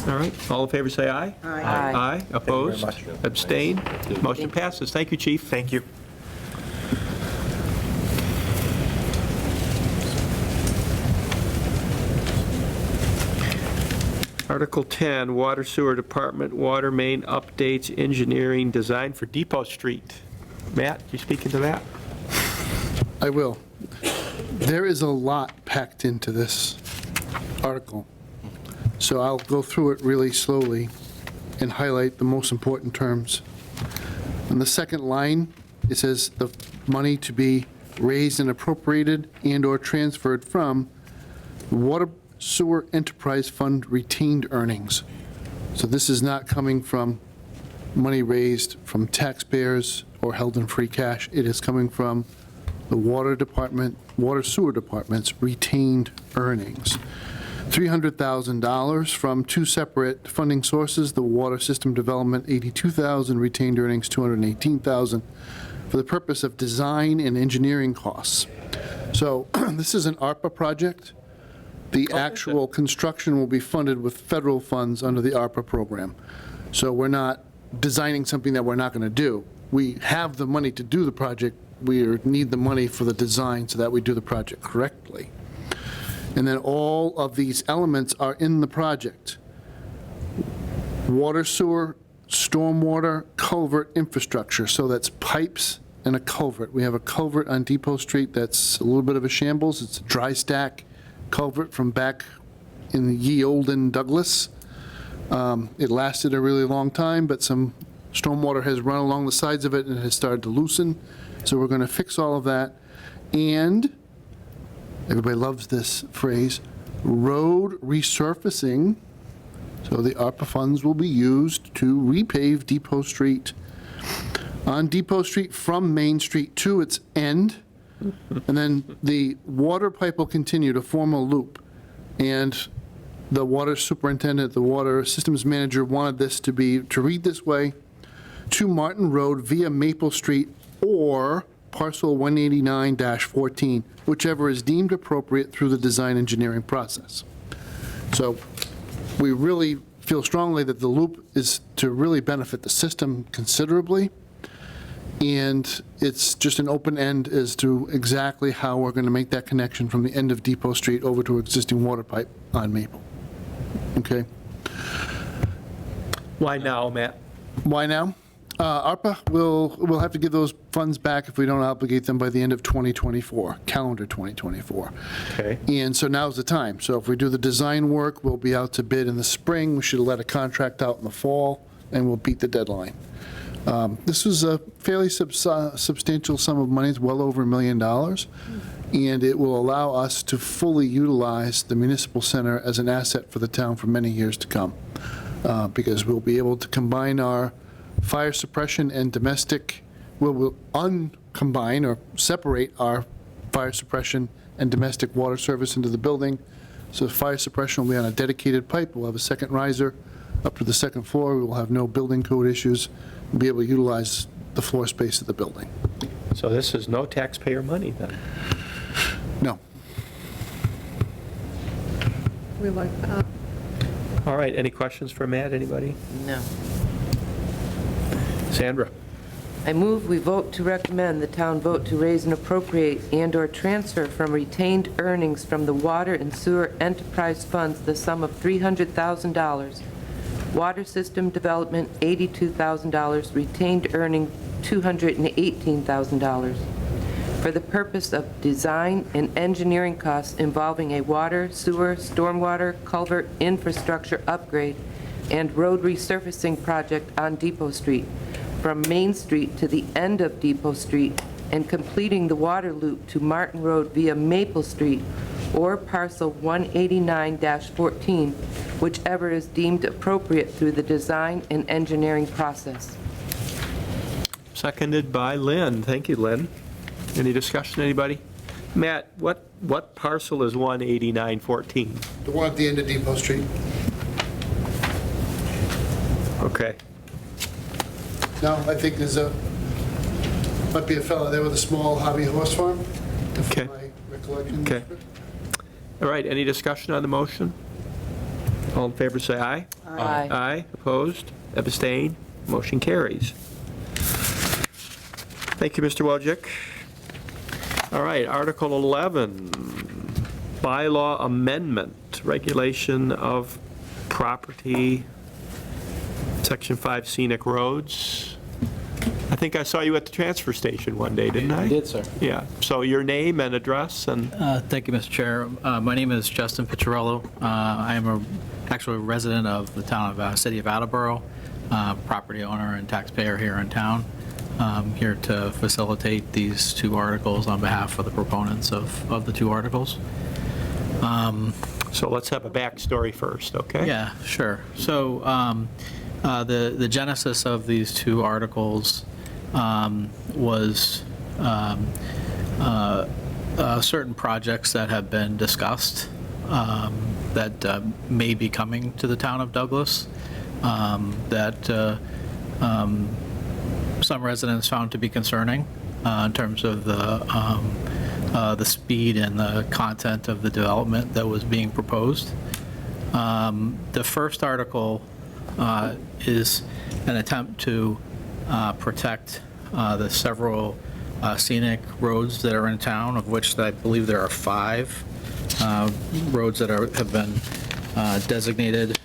All right, all in favor, say aye. Aye. Aye, opposed? Abstained? Motion passes. Thank you, chief. Thank you. Article 10, Water Sewer Department, Water Main Updates, Engineering, Design for Depot Street. Matt, you speaking to that? I will. There is a lot packed into this article, so I'll go through it really slowly and highlight the most important terms. On the second line, it says the money to be raised and appropriated and/or transferred from Water Sewer Enterprise Fund retained earnings. So this is not coming from money raised from taxpayers or held in free cash. It is coming from the Water Department, Water Sewer Department's retained earnings. $300,000 from two separate funding sources, the Water System Development, $82,000, retained earnings, $218,000, for the purpose of design and engineering costs. So this is an ARPA project. The actual construction will be funded with federal funds under the ARPA program. So we're not designing something that we're not going to do. We have the money to do the project. We need the money for the design so that we do the project correctly. And then all of these elements are in the project. Water, sewer, stormwater, culvert infrastructure. So that's pipes and a culvert. We have a culvert on Depot Street that's a little bit of a shambles. It's a dry stack culvert from back in the ye olden Douglas. It lasted a really long time, but some stormwater has run along the sides of it and it has started to loosen. So we're going to fix all of that. And everybody loves this phrase, road resurfacing. So the ARPA funds will be used to repave Depot Street. On Depot Street from Main Street to its end. And then the water pipe will continue to form a loop. And the water superintendent, the water systems manager wanted this to read this way, to Martin Road via Maple Street or parcel 189-14, whichever is deemed appropriate through the design engineering process. So we really feel strongly that the loop is to really benefit the system considerably. And it's just an open end as to exactly how we're going to make that connection from the end of Depot Street over to existing water pipe on Maple. Okay? Why now, Matt? Why now? ARPA, we'll have to give those funds back if we don't obligate them by the end of 2024, calendar 2024. Okay. And so now's the time. So if we do the design work, we'll be out to bid in the spring. We should let a contract out in the fall, and we'll beat the deadline. This was a fairly substantial sum of money. It's well over $1 million. And it will allow us to fully utilize the municipal center as an asset for the town for many years to come. Because we'll be able to combine our fire suppression and domestic, we'll uncombine or separate our fire suppression and domestic water service into the building. So fire suppression will be on a dedicated pipe. We'll have a second riser up to the second floor. We will have no building code issues. We'll be able to utilize the floor space of the building. So this is no taxpayer money then? No. We like that. All right, any questions for Matt, anybody? No. Sandra? I move we vote to recommend the town vote to raise and appropriate and/or transfer from retained earnings from the Water and Sewer Enterprise Funds the sum of $300,000. Water System Development, $82,000, retained earning $218,000, for the purpose of design and engineering costs involving a water, sewer, stormwater, culvert infrastructure upgrade and road resurfacing project on Depot Street, from Main Street to the end of Depot Street, and completing the water loop to Martin Road via Maple Street or parcel 189-14, whichever is deemed appropriate through the design and engineering process. Seconded by Lynn. Thank you, Lynn. Any discussion, anybody? Matt, what parcel is 18914? The one at the end of Depot Street. Okay. No, I think might be a fella there with a small hobby horse farm. Okay. My recollection. Okay. All right, any discussion on the motion? All in favor, say aye. Aye. Aye, opposed, abstain, motion carries. Thank you, Mr. Wojcik. All right, Article 11, bylaw amendment, regulation of property, Section 5 scenic roads. I think I saw you at the transfer station one day, didn't I? I did, sir. Yeah, so your name and address and, Thank you, Mr. Chair. My name is Justin Picciarello. I am actually a resident of the town of, city of Attleboro, property owner and taxpayer here in town. Here to facilitate these two articles on behalf of the proponents of the two articles. so let's have a backstory first, okay? Yeah, sure. So the genesis of these two articles was certain projects that have been discussed that may be coming to the town of Douglas, that some residents found to be concerning in terms of the speed and the content of the development that was being proposed. The first article is an attempt to protect the several scenic roads that are in town, of which I believe there are 5 roads that have been designated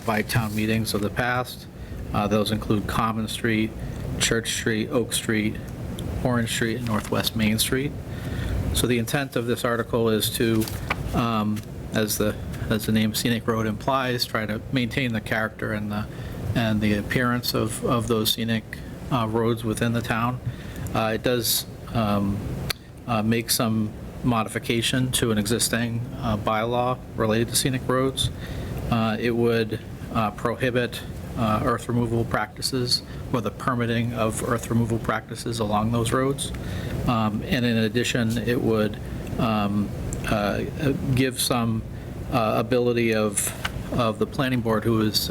by town meetings of the past. Those include Common Street, Church Street, Oak Street, Orange Street, and Northwest Main Street. So the intent of this article is to, as the name Scenic Road implies, try to maintain the character and the appearance of those scenic roads within the town. It does make some modification to an existing bylaw related to scenic roads. It would prohibit earth removal practices or the permitting of earth removal practices along those roads. And in addition, it would give some ability of the planning board, who is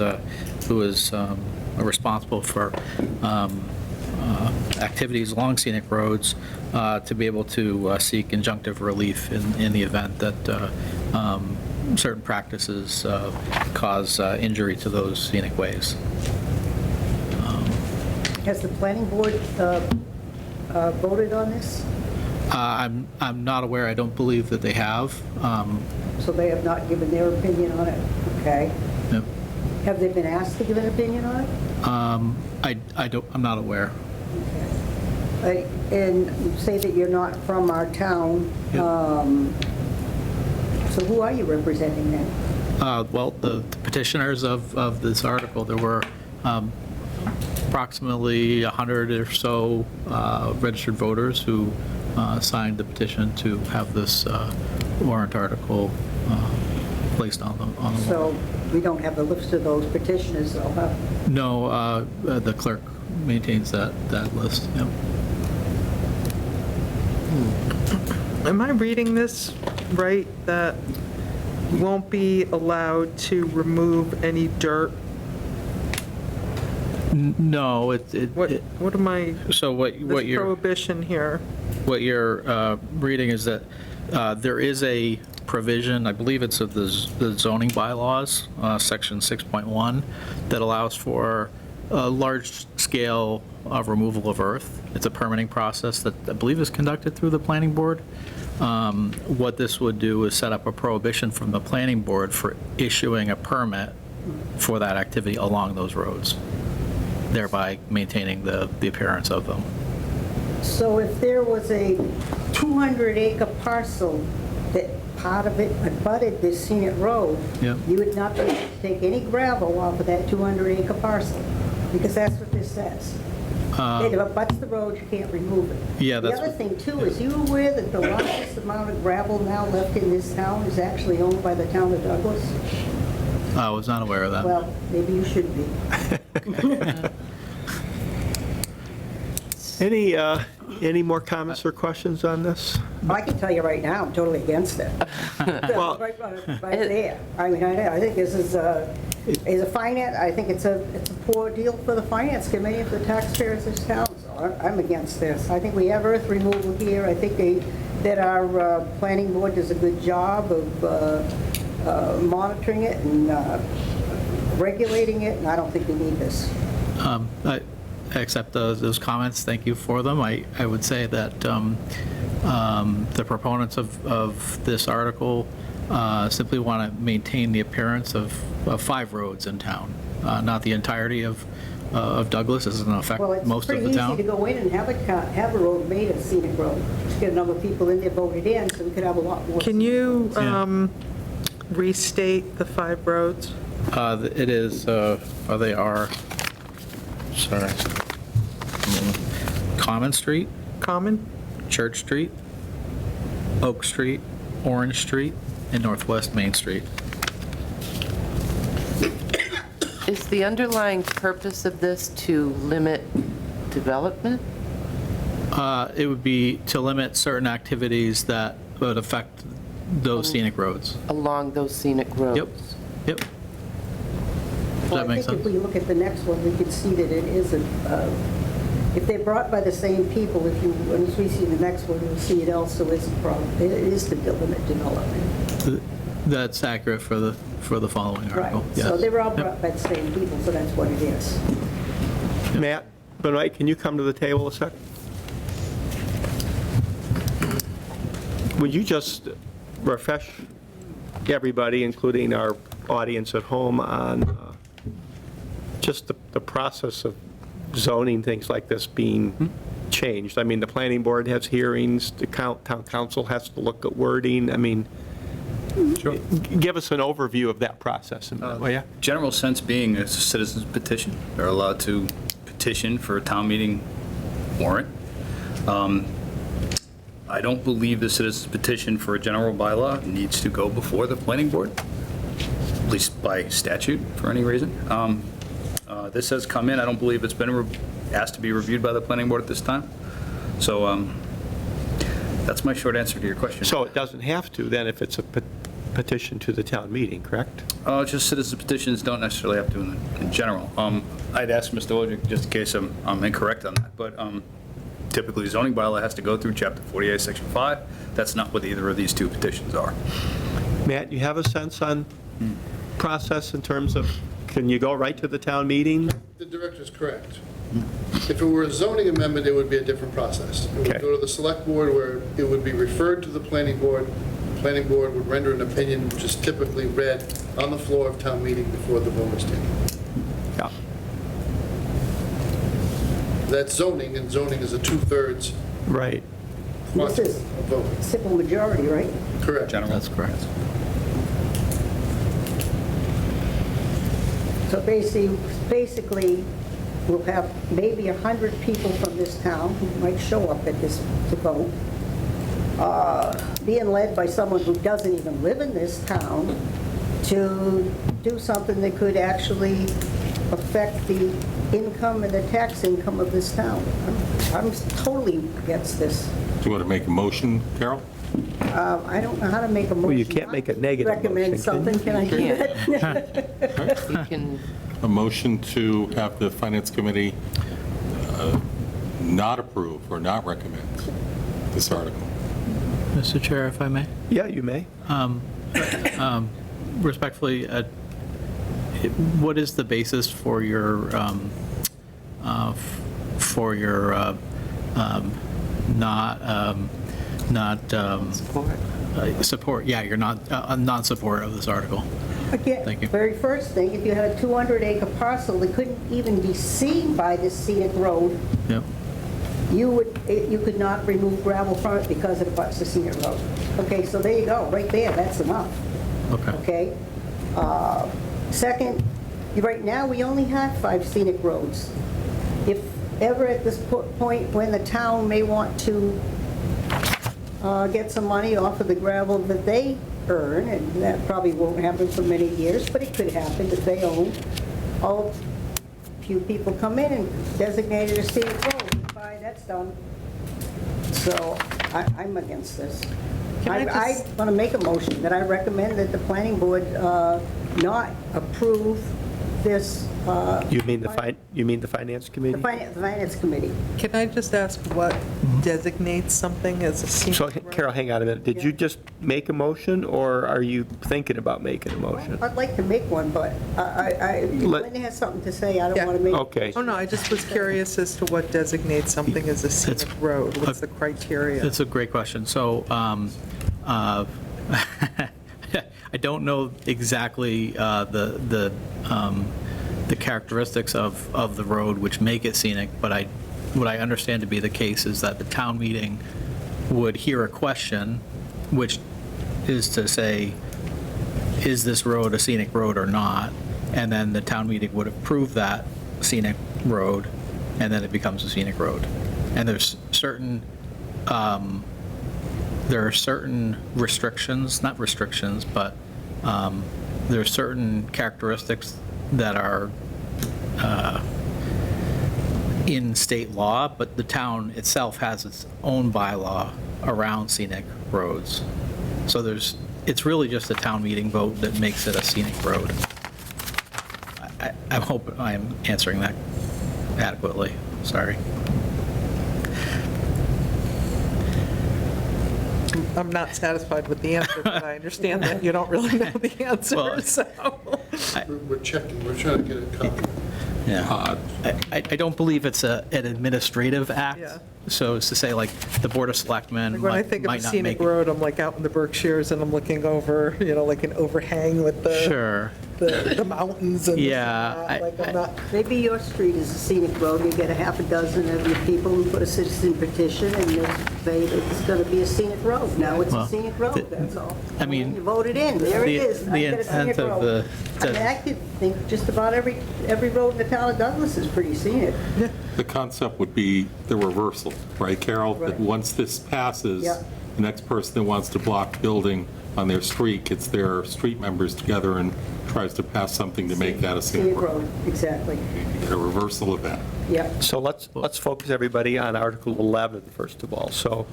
responsible for activities along scenic roads, to be able to seek injunctive relief in the event that certain practices cause injury to those scenic ways. Has the planning board voted on this? I'm not aware. I don't believe that they have. So they have not given their opinion on it? Okay. Yep. Have they been asked to give an opinion on it? I'm not aware. And you say that you're not from our town. So who are you representing then? Well, the petitioners of this article, there were approximately 100 or so registered voters who signed the petition to have this warrant article placed on the warrant. So we don't have the list of those petitioners, though, huh? No, the clerk maintains that list. Yep. Am I reading this right, that you won't be allowed to remove any dirt? No, What am I, so what this you're prohibition here? what you're reading is that there is a provision, I believe it's of the zoning bylaws, section 6.1, that allows for a large-scale removal of earth. It's a permitting process that I believe is conducted through the planning board. What this would do is set up a prohibition from the planning board for issuing a permit for that activity along those roads, thereby maintaining the appearance of them. So if there was a 200-acre parcel that part of it abutted this scenic road, Yep. you would not be able to take any gravel off of that 200-acre parcel, because that's what this says. It abuts the road, you can't remove it. Yeah, that's The other what- thing, too, is you aware that the largest amount of gravel now left in this town is actually owned by the town of Douglas? I was not aware of that. Well, maybe you should be. Any more comments or questions on this? I can tell you right now, I'm totally against it. Well- Right there. I mean, I think this is a finance, I think it's a poor deal for the finance committee and for the taxpayers of this town. So I'm against this. I think we have earth removal here. I think that our planning board does a good job of monitoring it and regulating it, and I don't think we need this. I accept those comments. Thank you for them. I would say that the proponents of this article simply want to maintain the appearance of 5 roads in town. not the entirety of Douglas. This is going to affect Well, it's most of pretty the easy town. to go in and have a road made a scenic road. Just get a number of people in there voted in, so we could have a lot more. Can you Yeah. restate the 5 roads? It is, they are, sorry, Common Street, Common? Church Street, Oak Street, Orange Street, and Northwest Main Street. Is the underlying purpose of this to limit development? It would be to limit certain activities that would affect those scenic roads. Along those scenic roads? Yep. Does Well, that I make think if sense? we look at the next one, we can see that it isn't, if they're brought by the same people, once we see the next one, we'll see it also is a problem. It is to limit development. That's accurate for the following Right, article. so yes. they were all brought by the same people, so that's what it is. Matt Benoit, can you come to the table a sec? Would you just refresh everybody, including our audience at home, on just the process of zoning things like this being changed? I mean, the planning board has hearings, the town council has to look at wording. I mean, give us an overview of that process, will you? General sense being it's a citizen's petition. They're allowed to petition for a town meeting warrant. I don't believe the citizen's petition for a general bylaw needs to go before the planning board, at least by statute for any reason. This has come in, I don't believe it's been asked to be reviewed by the planning board at this time. So that's my short answer to your question. So it doesn't have to, then, if it's a petition to the town meeting, correct? Just citizen petitions don't necessarily have to in general. I'd ask Mr. Wojcik, just in case I'm incorrect on that, but typically zoning bylaw has to go through Chapter 48, Section 5. That's not what either of these two petitions are. Matt, you have a sense on process in terms of, can you go right to the town meeting? The director's correct. If it were a zoning amendment, it would be a different process. It would Okay. go to the select board where it would be referred to the planning board. The planning board would render an opinion, which is typically read on the floor of town meeting before the vote is taken. Yeah. That's zoning, and zoning is a 2/3 Right. This is vote. simple majority, right? Correct. That's correct. So basically, we'll have maybe 100 people from this town who might show up at this to vote, being led by someone who doesn't even live in this town to do something that could actually affect the income and the tax income of this town. I'm totally against this. Do you want to make a motion, Carol? I don't know how to make a motion. Well, you can't make a negative Recommend motion, something, can I do that? You can, A motion to have the Finance Committee not approve or not recommend this article. Mr. Chair, if I may? Yeah, you may. Respectfully, what is the basis for your support? Yeah, you're not non-support of this article. Again, Thank you. very first thing, if you had a 200-acre parcel that couldn't even be seen by this scenic road, Yep. you could not remove gravel from it because it abuts the scenic road. Okay, so there you go, right there, that's enough. Okay. Okay? Second, right now, we only have 5 scenic roads. If ever at this point when the town may want to get some money off of the gravel that they earn, and that probably won't happen for many years, but it could happen if they own, a few people come in and designate it a scenic road. Fine, that's done. So I'm against this. I want to make a motion that I recommend that the planning board not approve this. You mean the Finance Committee? The Finance Committee. Can I just ask what designates something as a scenic So, road? Carol, hang on a minute. Did you just make a motion, or are you thinking about making a motion? I'd like to make one, but Linda has something to say. I don't want to make. Okay. Oh, no, I just was curious as to what designates something as a scenic road. What's the criteria? That's a great question. So I don't know exactly the characteristics of the road which make it scenic, but what I understand to be the case is that the town meeting would hear a question, which is to say, is this road a scenic road or not? And then the town meeting would approve that scenic road, and then it becomes a scenic road. And there's certain, there are certain restrictions, not restrictions, but there are certain characteristics that are in state law, but the town itself has its own bylaw around scenic roads. So it's really just a town meeting vote that makes it a scenic road. I hope I'm answering that adequately. Sorry. I'm not satisfied with the answer, but I understand that you don't really know the answer, Well, so. We're checking, we're trying to get a copy. Yeah. I don't believe it's an administrative act. Yeah. So it's to say, like, the Board of Selectmen Like, when I might think of a not scenic make it. road, I'm like out in the Berkshires and I'm looking over, like an overhang with the, Sure. the mountains and this and Yeah, that. Like, I'm not, Maybe your street is a scenic road, you get a half a dozen of your people who put a citizen petition and they say that it's going to be a scenic road. Now it's Well, a scenic road, that's all. I mean, You voted in, there it the- is. I the get a scenic intent of road. the- I mean, I could think just about every road in the town of Douglas is pretty scenic. The concept would be the reversal, right, Carol? That Right. once this passes, Yeah. the next person that wants to block building on their street gets their street members together and tries to pass something to make that a scenic Scenic road. road, exactly. You get a reversal of that. Yep. So let's focus everybody on Article 11, first of all. So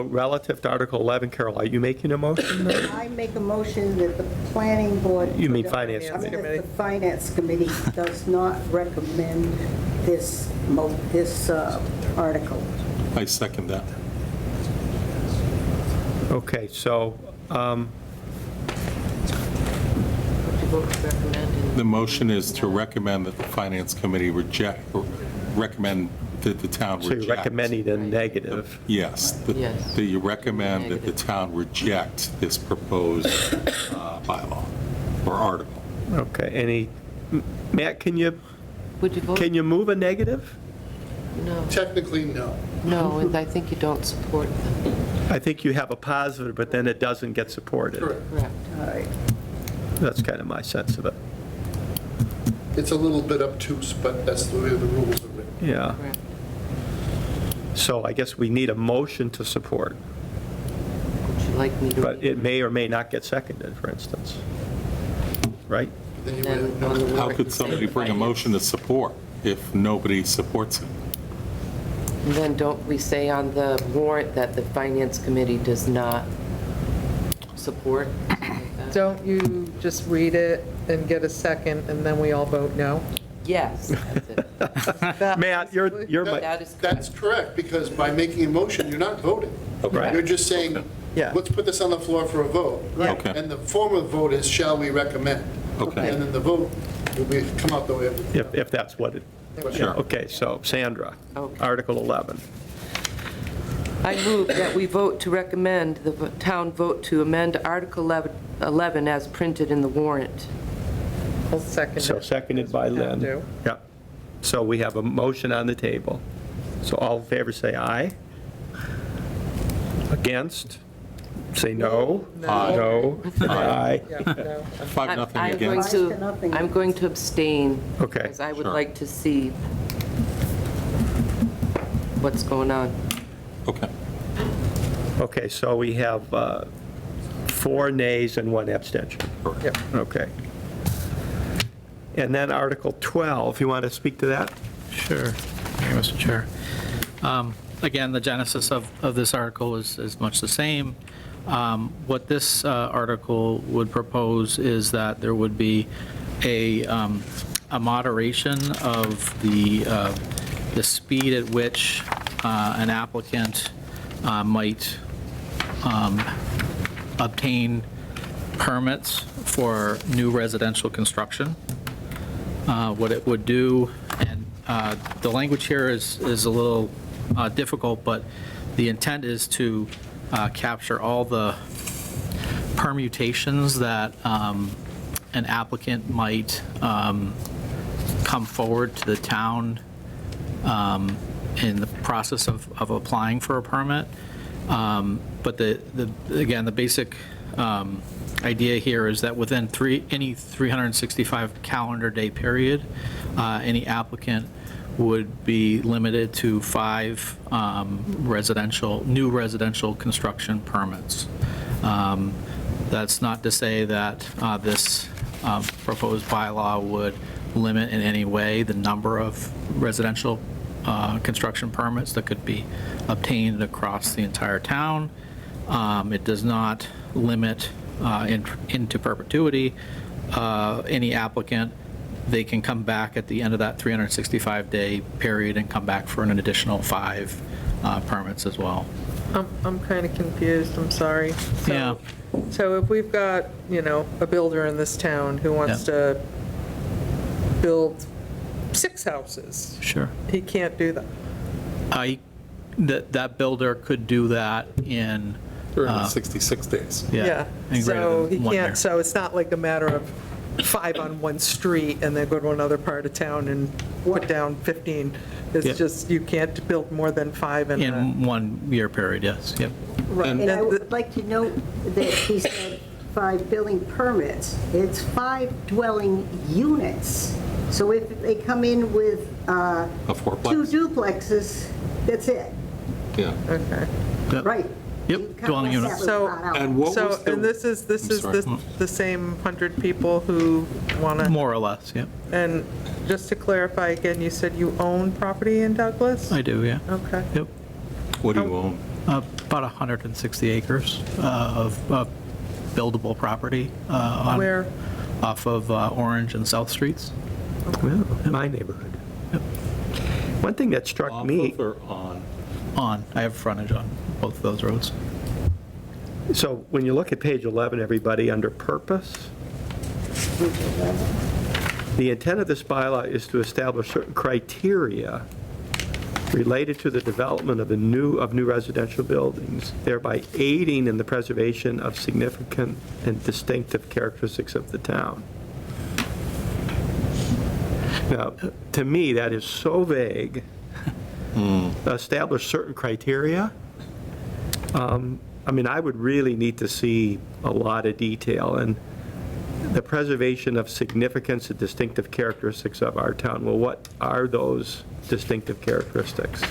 relative to Article 11, Carol, are you making a motion? I make a motion that the planning board. You mean Finance I mean, Committee? that the finance committee does not recommend this article. I second that. Okay, so, The motion is to recommend that the Finance Committee recommend that the town so reject. you're recommending a negative. Yes. Yes. That you recommend that the town reject this proposed bylaw or article. Okay, Matt, can you Would you vote? move a negative? No, Technically, no. no, and I think you don't support them. I think you have a positive, but then it doesn't get supported. Correct. All right. That's kind of my sense of it. It's a little bit obtuse, but that's the way the rules are written. Yeah. Correct. So I guess we need a motion to support, Would you like me to? but it may or may not get seconded, for instance. Right? Then you Then would- on the How warrant, could say somebody bring a finance. motion to support if nobody supports it? And then don't we say on the warrant that the finance committee does not support? Something like that? don't you just read it and get a second, and then we all vote no? Yes, that's it. That- Matt, you're my, That is That's correct, because by making a motion, you're not voting. Okay. You're just saying, Yeah. let's put this on the floor for a vote. Okay. And the form of vote is, shall we recommend? Okay. And then the vote will come out the way. if that's what it, Sure. okay, so Sandra, Okay. Article 11. I move that we vote to recommend, the town vote to amend Article 11 as printed in the warrant. I'll second it. So seconded by Have Lynn. to. Yeah. So we have a motion on the table. So all in favor, say aye. Against? Say no. No. No. Aye. Yeah, no. 5-0 I'm going against. to, I'm going to abstain. Okay. Because I would Sure. like to see what's going on. Okay. Okay, so we have 4 nays and 1 abstention. Yep. Okay. And then Article 12, you want to speak to that? Sure. Thank you, Mr. Chair. Again, the genesis of this article is much the same. What this article would propose is that there would be a moderation of the speed at which an applicant might obtain permits for new residential construction. What it would do, and the language here is a little difficult, but the intent is to capture all the permutations that an applicant might come forward to the town in the process of applying for a permit. But again, the basic idea here is that within any 365 calendar day period, any applicant would be limited to 5 new residential construction permits. That's not to say that this proposed bylaw would limit in any way the number of residential construction permits that could be obtained across the entire town. It does not limit into perpetuity any applicant. They can come back at the end of that 365-day period and come back for an additional 5 permits as well. I'm kind of confused, I'm sorry. Yeah. So if we've got, a builder in this town who wants to build 6 houses. Sure. He can't do that. That builder could do that in 366 days. Yeah, in greater so than he 1 year. can't, so it's not like a matter of 5 on one street and then go to another part of town and put down 15. Yeah. It's just, you can't build more than 5 in a... In 1 year period, yes, yep. Right, and I would like to note that he said 5 building permits. It's 5 dwelling units. So if they come in with A 4-plex? 2 duplexes, that's it. Yeah. Okay. Yep. Right. Yep, dwelling units. So, And what so, was the... and this is sorry. the same 100 people who want to... More or less, yep. And just to clarify again, you said you own property in Douglas? I do, yeah. Okay. Yep. What do you own? About 160 acres of buildable property. Where? Off of Orange and South Streets. Well, my neighborhood. One thing that struck Off me, of or on? On, I have frontage on both of those roads. so when you look at page 11, everybody, under purpose, the intent of this bylaw is to establish certain criteria related to the development of new residential buildings, thereby aiding in the preservation of significant and distinctive characteristics of the town. Now, to me, that is so vague. Establish certain criteria. I would really need to see a lot of detail, and the preservation of significance and distinctive characteristics of our town. Well, what are those distinctive characteristics?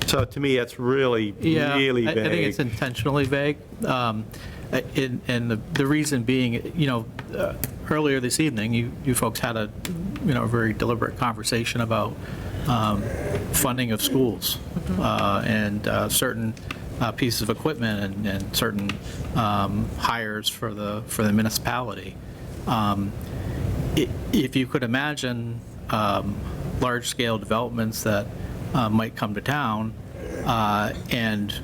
So to me, it's really, really vague. I think it's intentionally vague. And the reason being, earlier this evening, you folks had a very deliberate conversation about funding of schools and certain pieces of equipment and certain hires for the municipality. If you could imagine large-scale developments that might come to town and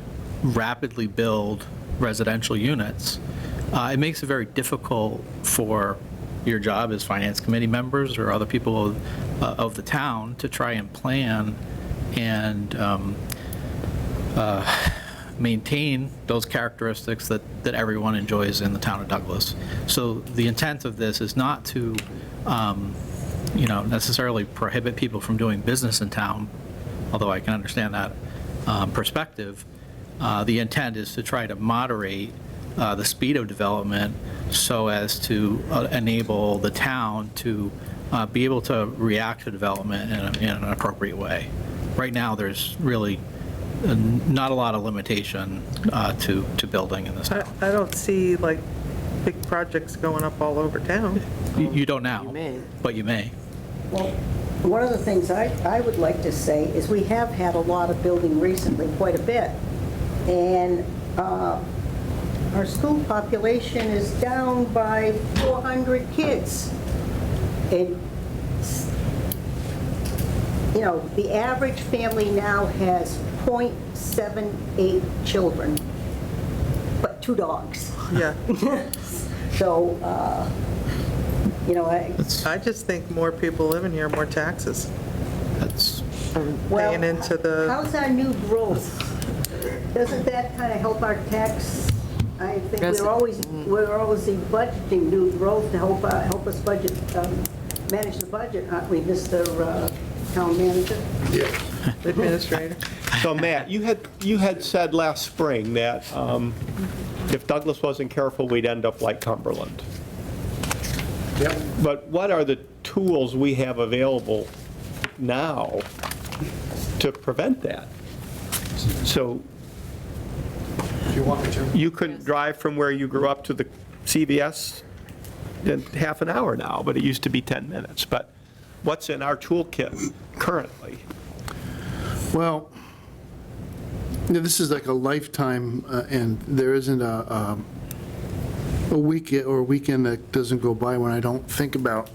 rapidly build residential units, it makes it very difficult for your job as finance committee members or other people of the town to try and plan and maintain those characteristics that everyone enjoys in the town of Douglas. So the intent of this is not to, necessarily prohibit people from doing business in town, although I can understand that perspective. The intent is to try to moderate the speed of development so as to enable the town to be able to react to development in an appropriate way. Right now, there's really not a lot of limitation to building in this town. I don't see like big projects going up all over town. You don't now, may. but you may. Well, one of the things I would like to say is we have had a lot of building recently, quite a bit. And our school population is down by 400 kids. And, the average family now has 0.78 children, but 2 dogs. Yeah. So, I just think more people living here, more taxes. That's Paying into the... How's our new growth? Doesn't that kind of help our tax I think we're always budgeting new growth to help us budget, manage the budget, aren't we, Mr. Town Manager? Administrator. So Matt, you had said last spring that if Douglas wasn't careful, we'd end up like Cumberland. Yep. But what are the tools we have available now to prevent that? So If you want me to. you couldn't drive from where you grew up to the CVS in half an hour now, but it used to be 10 minutes. But what's in our toolkit currently? Well, this is like a lifetime, and there isn't a week or a weekend that doesn't go by when I don't think about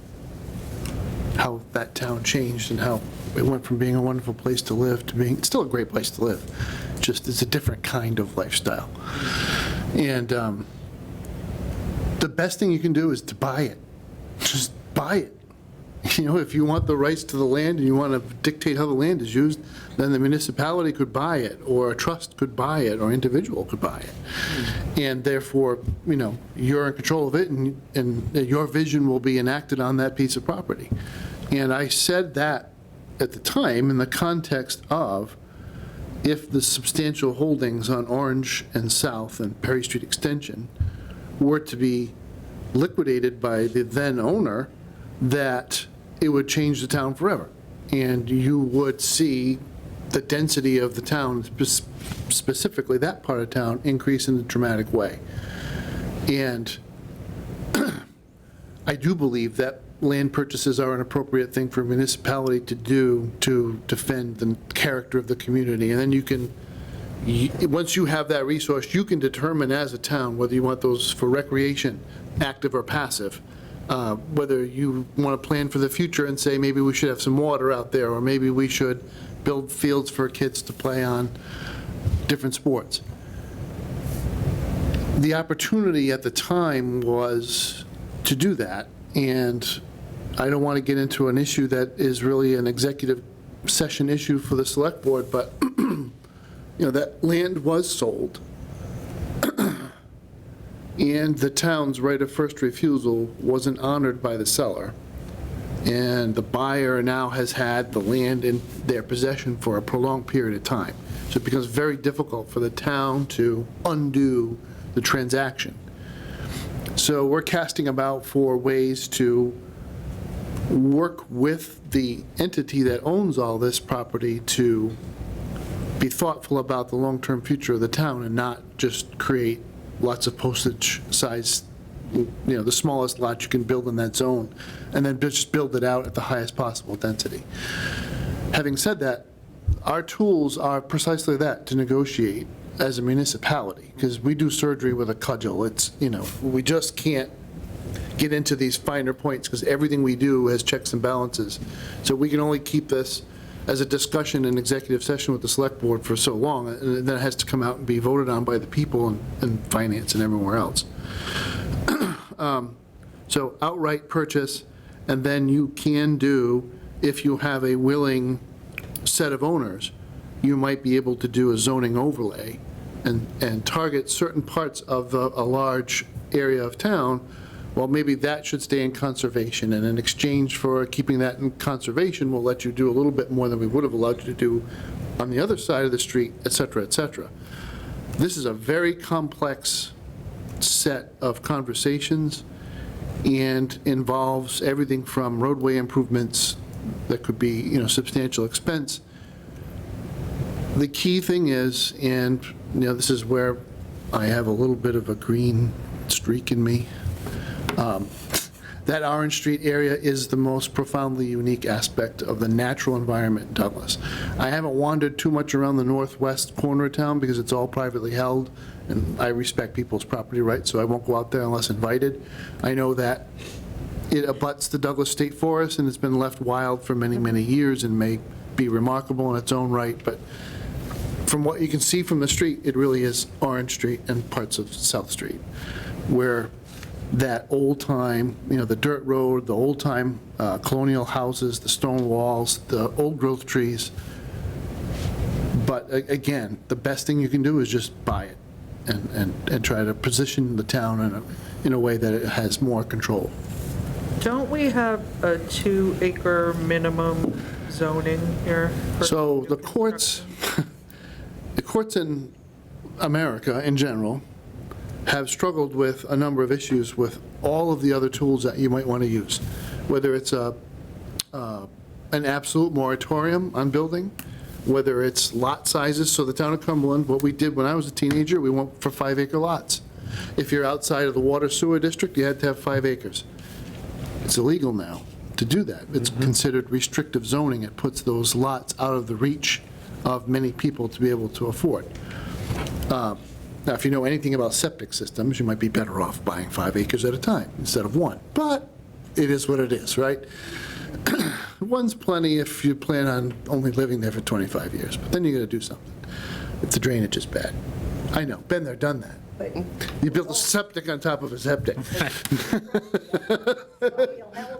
how that town changed and how it went from being a wonderful place to live to being still a great place to live. Just it's a different kind of lifestyle. And the best thing you can do is to buy it. Just buy it. You know, if you want the rights to the land and you want to dictate how the land is used, then the municipality could buy it, or a trust could buy it, or an individual could buy it. And therefore, you know, you're in control of it, and your vision will be enacted on that piece of property. And I said that at the time in the context of if the substantial holdings on Orange and South and Perry Street Extension were to be liquidated by the then owner, that it would change the town forever. And you would see the density of the town, specifically that part of town, increase in a dramatic way. And I do believe that land purchases are an appropriate thing for a municipality to do to defend the character of the community. And then you can, once you have that resource, you can determine as a town whether you want those for recreation, active or passive. Whether you want to plan for the future and say maybe we should have some water out there, or maybe we should build fields for kids to play on different sports. The opportunity at the time was to do that, and I don't want to get into an issue that is really an executive session issue for the select board, but you know, that land was sold. And the town's right of first refusal wasn't honored by the seller. And the buyer now has had the land in their possession for a prolonged period of time. So it becomes very difficult for the town to undo the transaction. So we're casting about for ways to work with the entity that owns all this property to be thoughtful about the long-term future of the town and not just create lots of postage size, you know, the smallest lot you can build in that zone, and then just build it out at the highest possible density. Having said that, our tools are precisely that, to negotiate as a municipality, because we do surgery with a cudgel. It's, you know, we just can't get into these finer points because everything we do has checks and balances. So we can only keep this as a discussion in executive session with the select board for so long, and then it has to come out and be voted on by the people and finance and everywhere else. So outright purchase, and then you can do, if you have a willing set of owners, you might be able to do a zoning overlay and target certain parts of a large area of town. Well, maybe that should stay in conservation, and in exchange for keeping that in conservation, we'll let you do a little bit more than we would have allowed you to do on the other side of the street, et cetera, et cetera. This is a very complex set of conversations and involves everything from roadway improvements that could be, you know, substantial expense. The key thing is, and, you know, this is where I have a little bit of a green streak in me, that Orange Street area is the most profoundly unique aspect of the natural environment in Douglas. I haven't wandered too much around the northwest corner of town because it's all privately held, and I respect people's property rights, so I won't go out there unless invited. I know that it abuts the Douglas State Forest, and it's been left wild for many, many years and may be remarkable in its own right, but from what you can see from the street, it really is Orange Street and parts of South Street, where that old-time, you know, the dirt road, the old-time colonial houses, the stone walls, the old-growth trees. But again, the best thing you can do is just buy it. and try to position the town in a way that it has more control. Don't we have a 2-acre minimum zoning here? So the courts in America in general have struggled with a number of issues with all of the other tools that you might want to use, whether it's an absolute moratorium on building, whether it's lot sizes. So the town of Cumberland, what we did when I was a teenager, we went for 5-acre lots. If you're outside of the water sewer district, you had to have 5 acres. It's illegal now to do that. It's considered restrictive zoning. It puts those lots out of the reach of many people to be able to afford. Now, if you know anything about septic systems, you might be better off buying 5 acres at a time instead of 1. But it is what it is, right? One's plenty if you plan on only living there for 25 years, but then you got to do something if the drainage is bad. I know, been there, done that. You built a septic on top of a septic.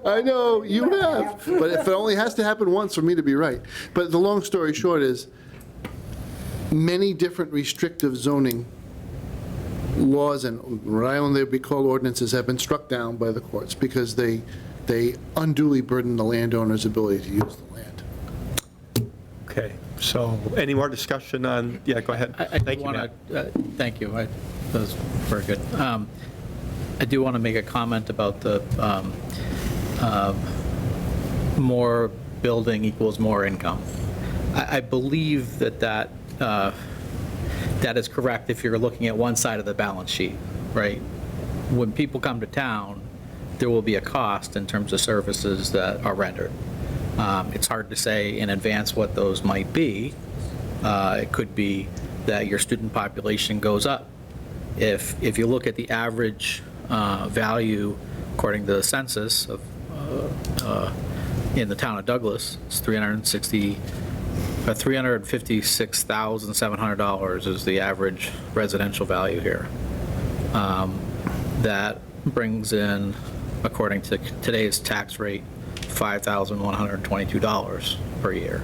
I know, you have, but if it only has to happen once for me to be right. But the long story short is, many different restrictive zoning laws and Rhode Island, they'd be called ordinances, have been struck down by the courts because they unduly burden the landowner's ability to use the land. Okay, so any more discussion on, yeah, go ahead. Thank you, Matt. Thank you. That was very good. I do want to make a comment about the more building equals more income. I believe that is correct if you're looking at one side of the balance sheet, right? When people come to town, there will be a cost in terms of services that are rendered. It's hard to say in advance what those might be. It could be that your student population goes up. If you look at the average value, according to the census of in the town of Douglas, it's $356,700 is the average residential value here. That brings in, according to today's tax rate, $5,122 per year.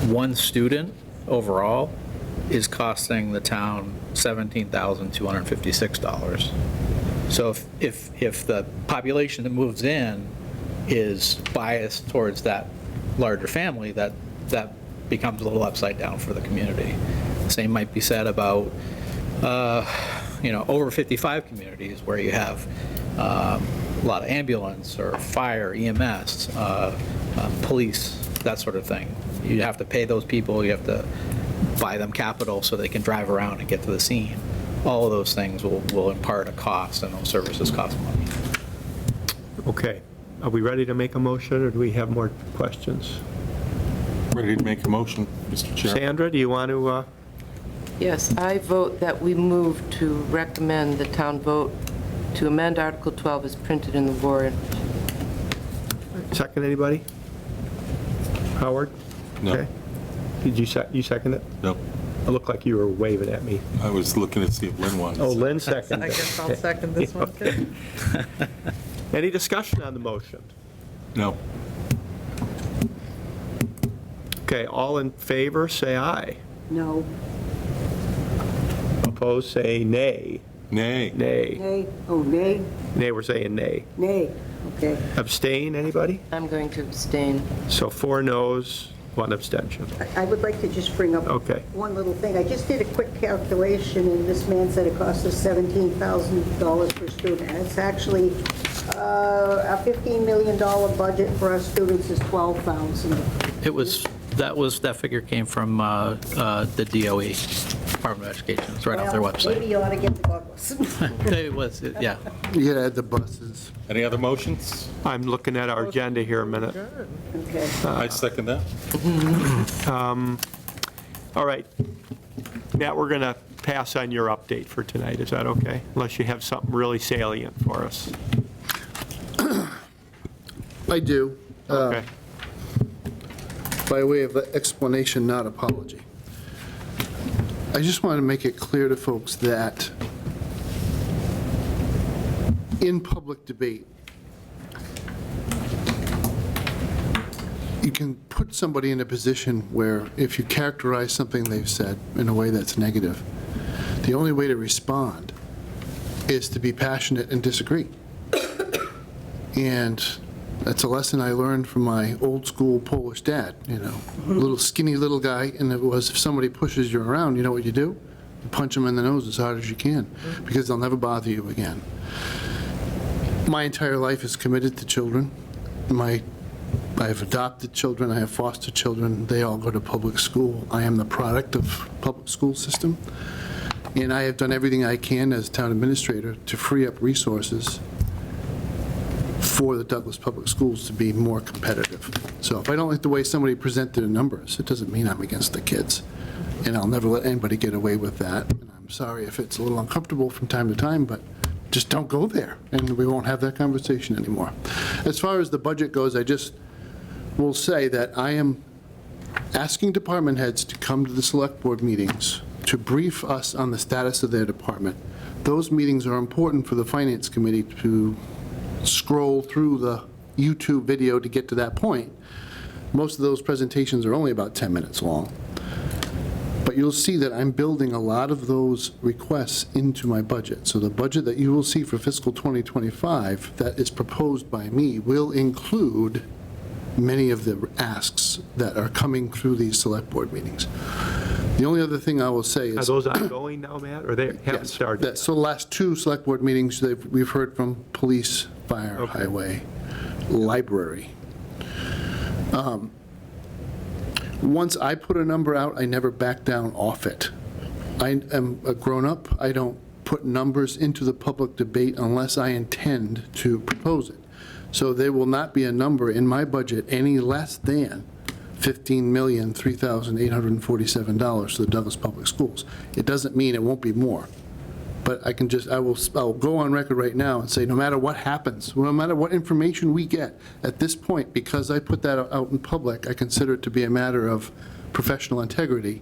One student overall is costing the town $17,256. So if the population that moves in is biased towards that larger family, that becomes a little upside down for the community. Same might be said about over 55 communities where you have a lot of ambulance or fire, EMS, police, that sort of thing. You have to pay those people, you have to buy them capital so they can drive around and get to the scene. All of those things will impart a cost, and those services cost money. Okay, are we ready to make a motion, or do we have more questions? Ready to make a motion, Mr. Chair. Sandra, do you want to? Yes, I vote that we move to recommend the town vote to amend Article 12 as printed in the warrant. Second, anybody? Howard? No. Okay. Did you second it? No. It looked like you were waving at me. I was looking to see if Lynn wanted. Oh, Lynn seconded. I guess I'll second this one, too. Any discussion on the motion? No. Okay, all in favor, say aye. No. Opposed, say nay. Nay. Nay. Nay? Oh, nay? Nay, we're saying nay. Nay. Okay. Abstain, anybody? I'm going to abstain. So 4 noes, 1 abstention. I would like to just bring up Okay. one little thing. I just did a quick calculation, and this man said it costs us $17,000 per student, and it's actually a $15 million budget for our students is $12,000. That figure came from the DOE, Department of Education. It's right off their Well, website. maybe you ought to get the Douglas. It was, yeah. You gotta add the buses. Any other motions? I'm looking at our agenda here a minute. Okay. I second that. All right. Matt, we're going to pass on your update for tonight. Is that okay? Unless you have something really salient for us. I do. Okay. By way of explanation, not apology. I just want to make it clear to folks that in public debate, you can put somebody in a position where if you characterize something they've said in a way that's negative, The only way to respond is to be passionate and disagree. And that's a lesson I learned from my old school Polish dad, little skinny little guy, and it was if somebody pushes you around, you know what you do? You punch them in the nose as hard as you can, because they'll never bother you again. My entire life is committed to children. I have adopted children, I have foster children, they all go to public school. I am the product of public school system, and I have done everything I can as town administrator to free up resources for the Douglas Public Schools to be more competitive. So if I don't like the way somebody presented the numbers, it doesn't mean I'm against the kids. And I'll never let anybody get away with that. And I'm sorry if it's a little uncomfortable from time to time, but just don't go there, and we won't have that conversation anymore. As far as the budget goes, I just will say that I am asking department heads to come to the select board meetings to brief us on the status of their department. Those meetings are important for the finance committee to scroll through the YouTube video to get to that point. Most of those presentations are only about 10 minutes long. But you'll see that I'm building a lot of those requests into my budget. So the budget that you will see for fiscal 2025 that is proposed by me will include many of the asks that are coming through these select board meetings. The only other thing I will say is... Are those ongoing now, Matt, or they haven't started? So the last two select board meetings, we've heard from police, fire, highway, library. Once I put a number out, I never back down off it. I am a grown-up. I don't put numbers into the public debate unless I intend to propose it. So there will not be a number in my budget any less than $15,003,847 to the Douglas Public Schools. It doesn't mean it won't be more. But I'll go on record right now and say, no matter what happens, no matter what information we get, at this point, because I put that out in public, I consider it to be a matter of professional integrity,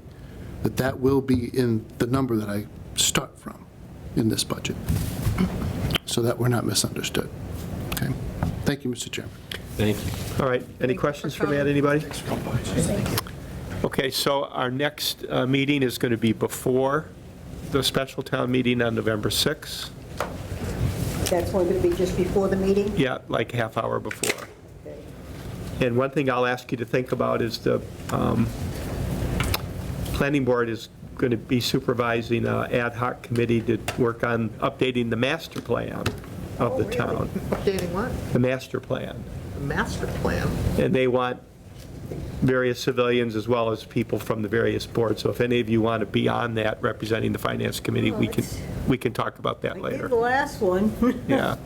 that will be in the number that I start from in this budget, so that we're not misunderstood. Okay? Thank you, Mr. Chairman. Thank you. All right, any questions for Matt, anybody? Okay, so our next meeting is going to be before the special town meeting on November 6th. That's only going to be just before the meeting? Yeah, like half hour before. And one thing I'll ask you to think about is the planning board is going to be supervising an ad hoc committee to work on updating the master plan of the town. Updating what? The master plan. The master plan? And they want various civilians as well as people from the various boards. So if any of you want to be on that representing the finance committee, we can talk about that later. The last one. Yeah.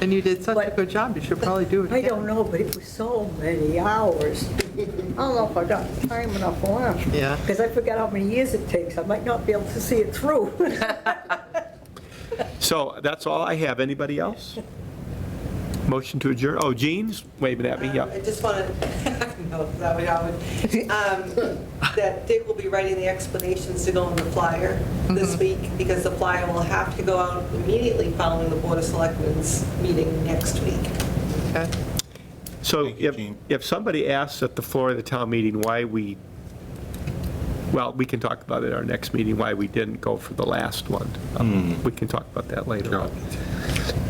And you did such a good job, you should probably do it I again. don't know, but it was so many hours. I don't know if I got time enough for them. Yeah. Because I forgot how many years it takes. I might not be able to see it through. So that's all I have. Anybody else? Motion to adjourn. Oh, Jean's waving at me, yeah. I just want to, no, that way Howard, that Dick will be writing the explanations to go on the flyer this week, because the flyer will have to go out immediately following the Board of Selectmen's meeting next week. Okay. So if somebody asks at the floor of the town meeting why we can talk about it at our next meeting, why we didn't go for the last one. We can talk about that later on.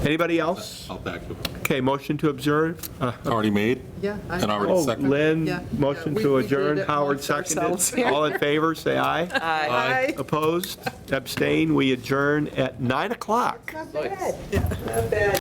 Anybody else? I'll back you up. Okay, motion to observe. Already made? Yeah. And already seconded? Lynn, Yeah. motion We to did adjourn, it Howard amongst ourselves seconded. here. All in favor, say aye. Aye. Opposed, abstain, we adjourn at 9 o'clock. Not bad. Not bad.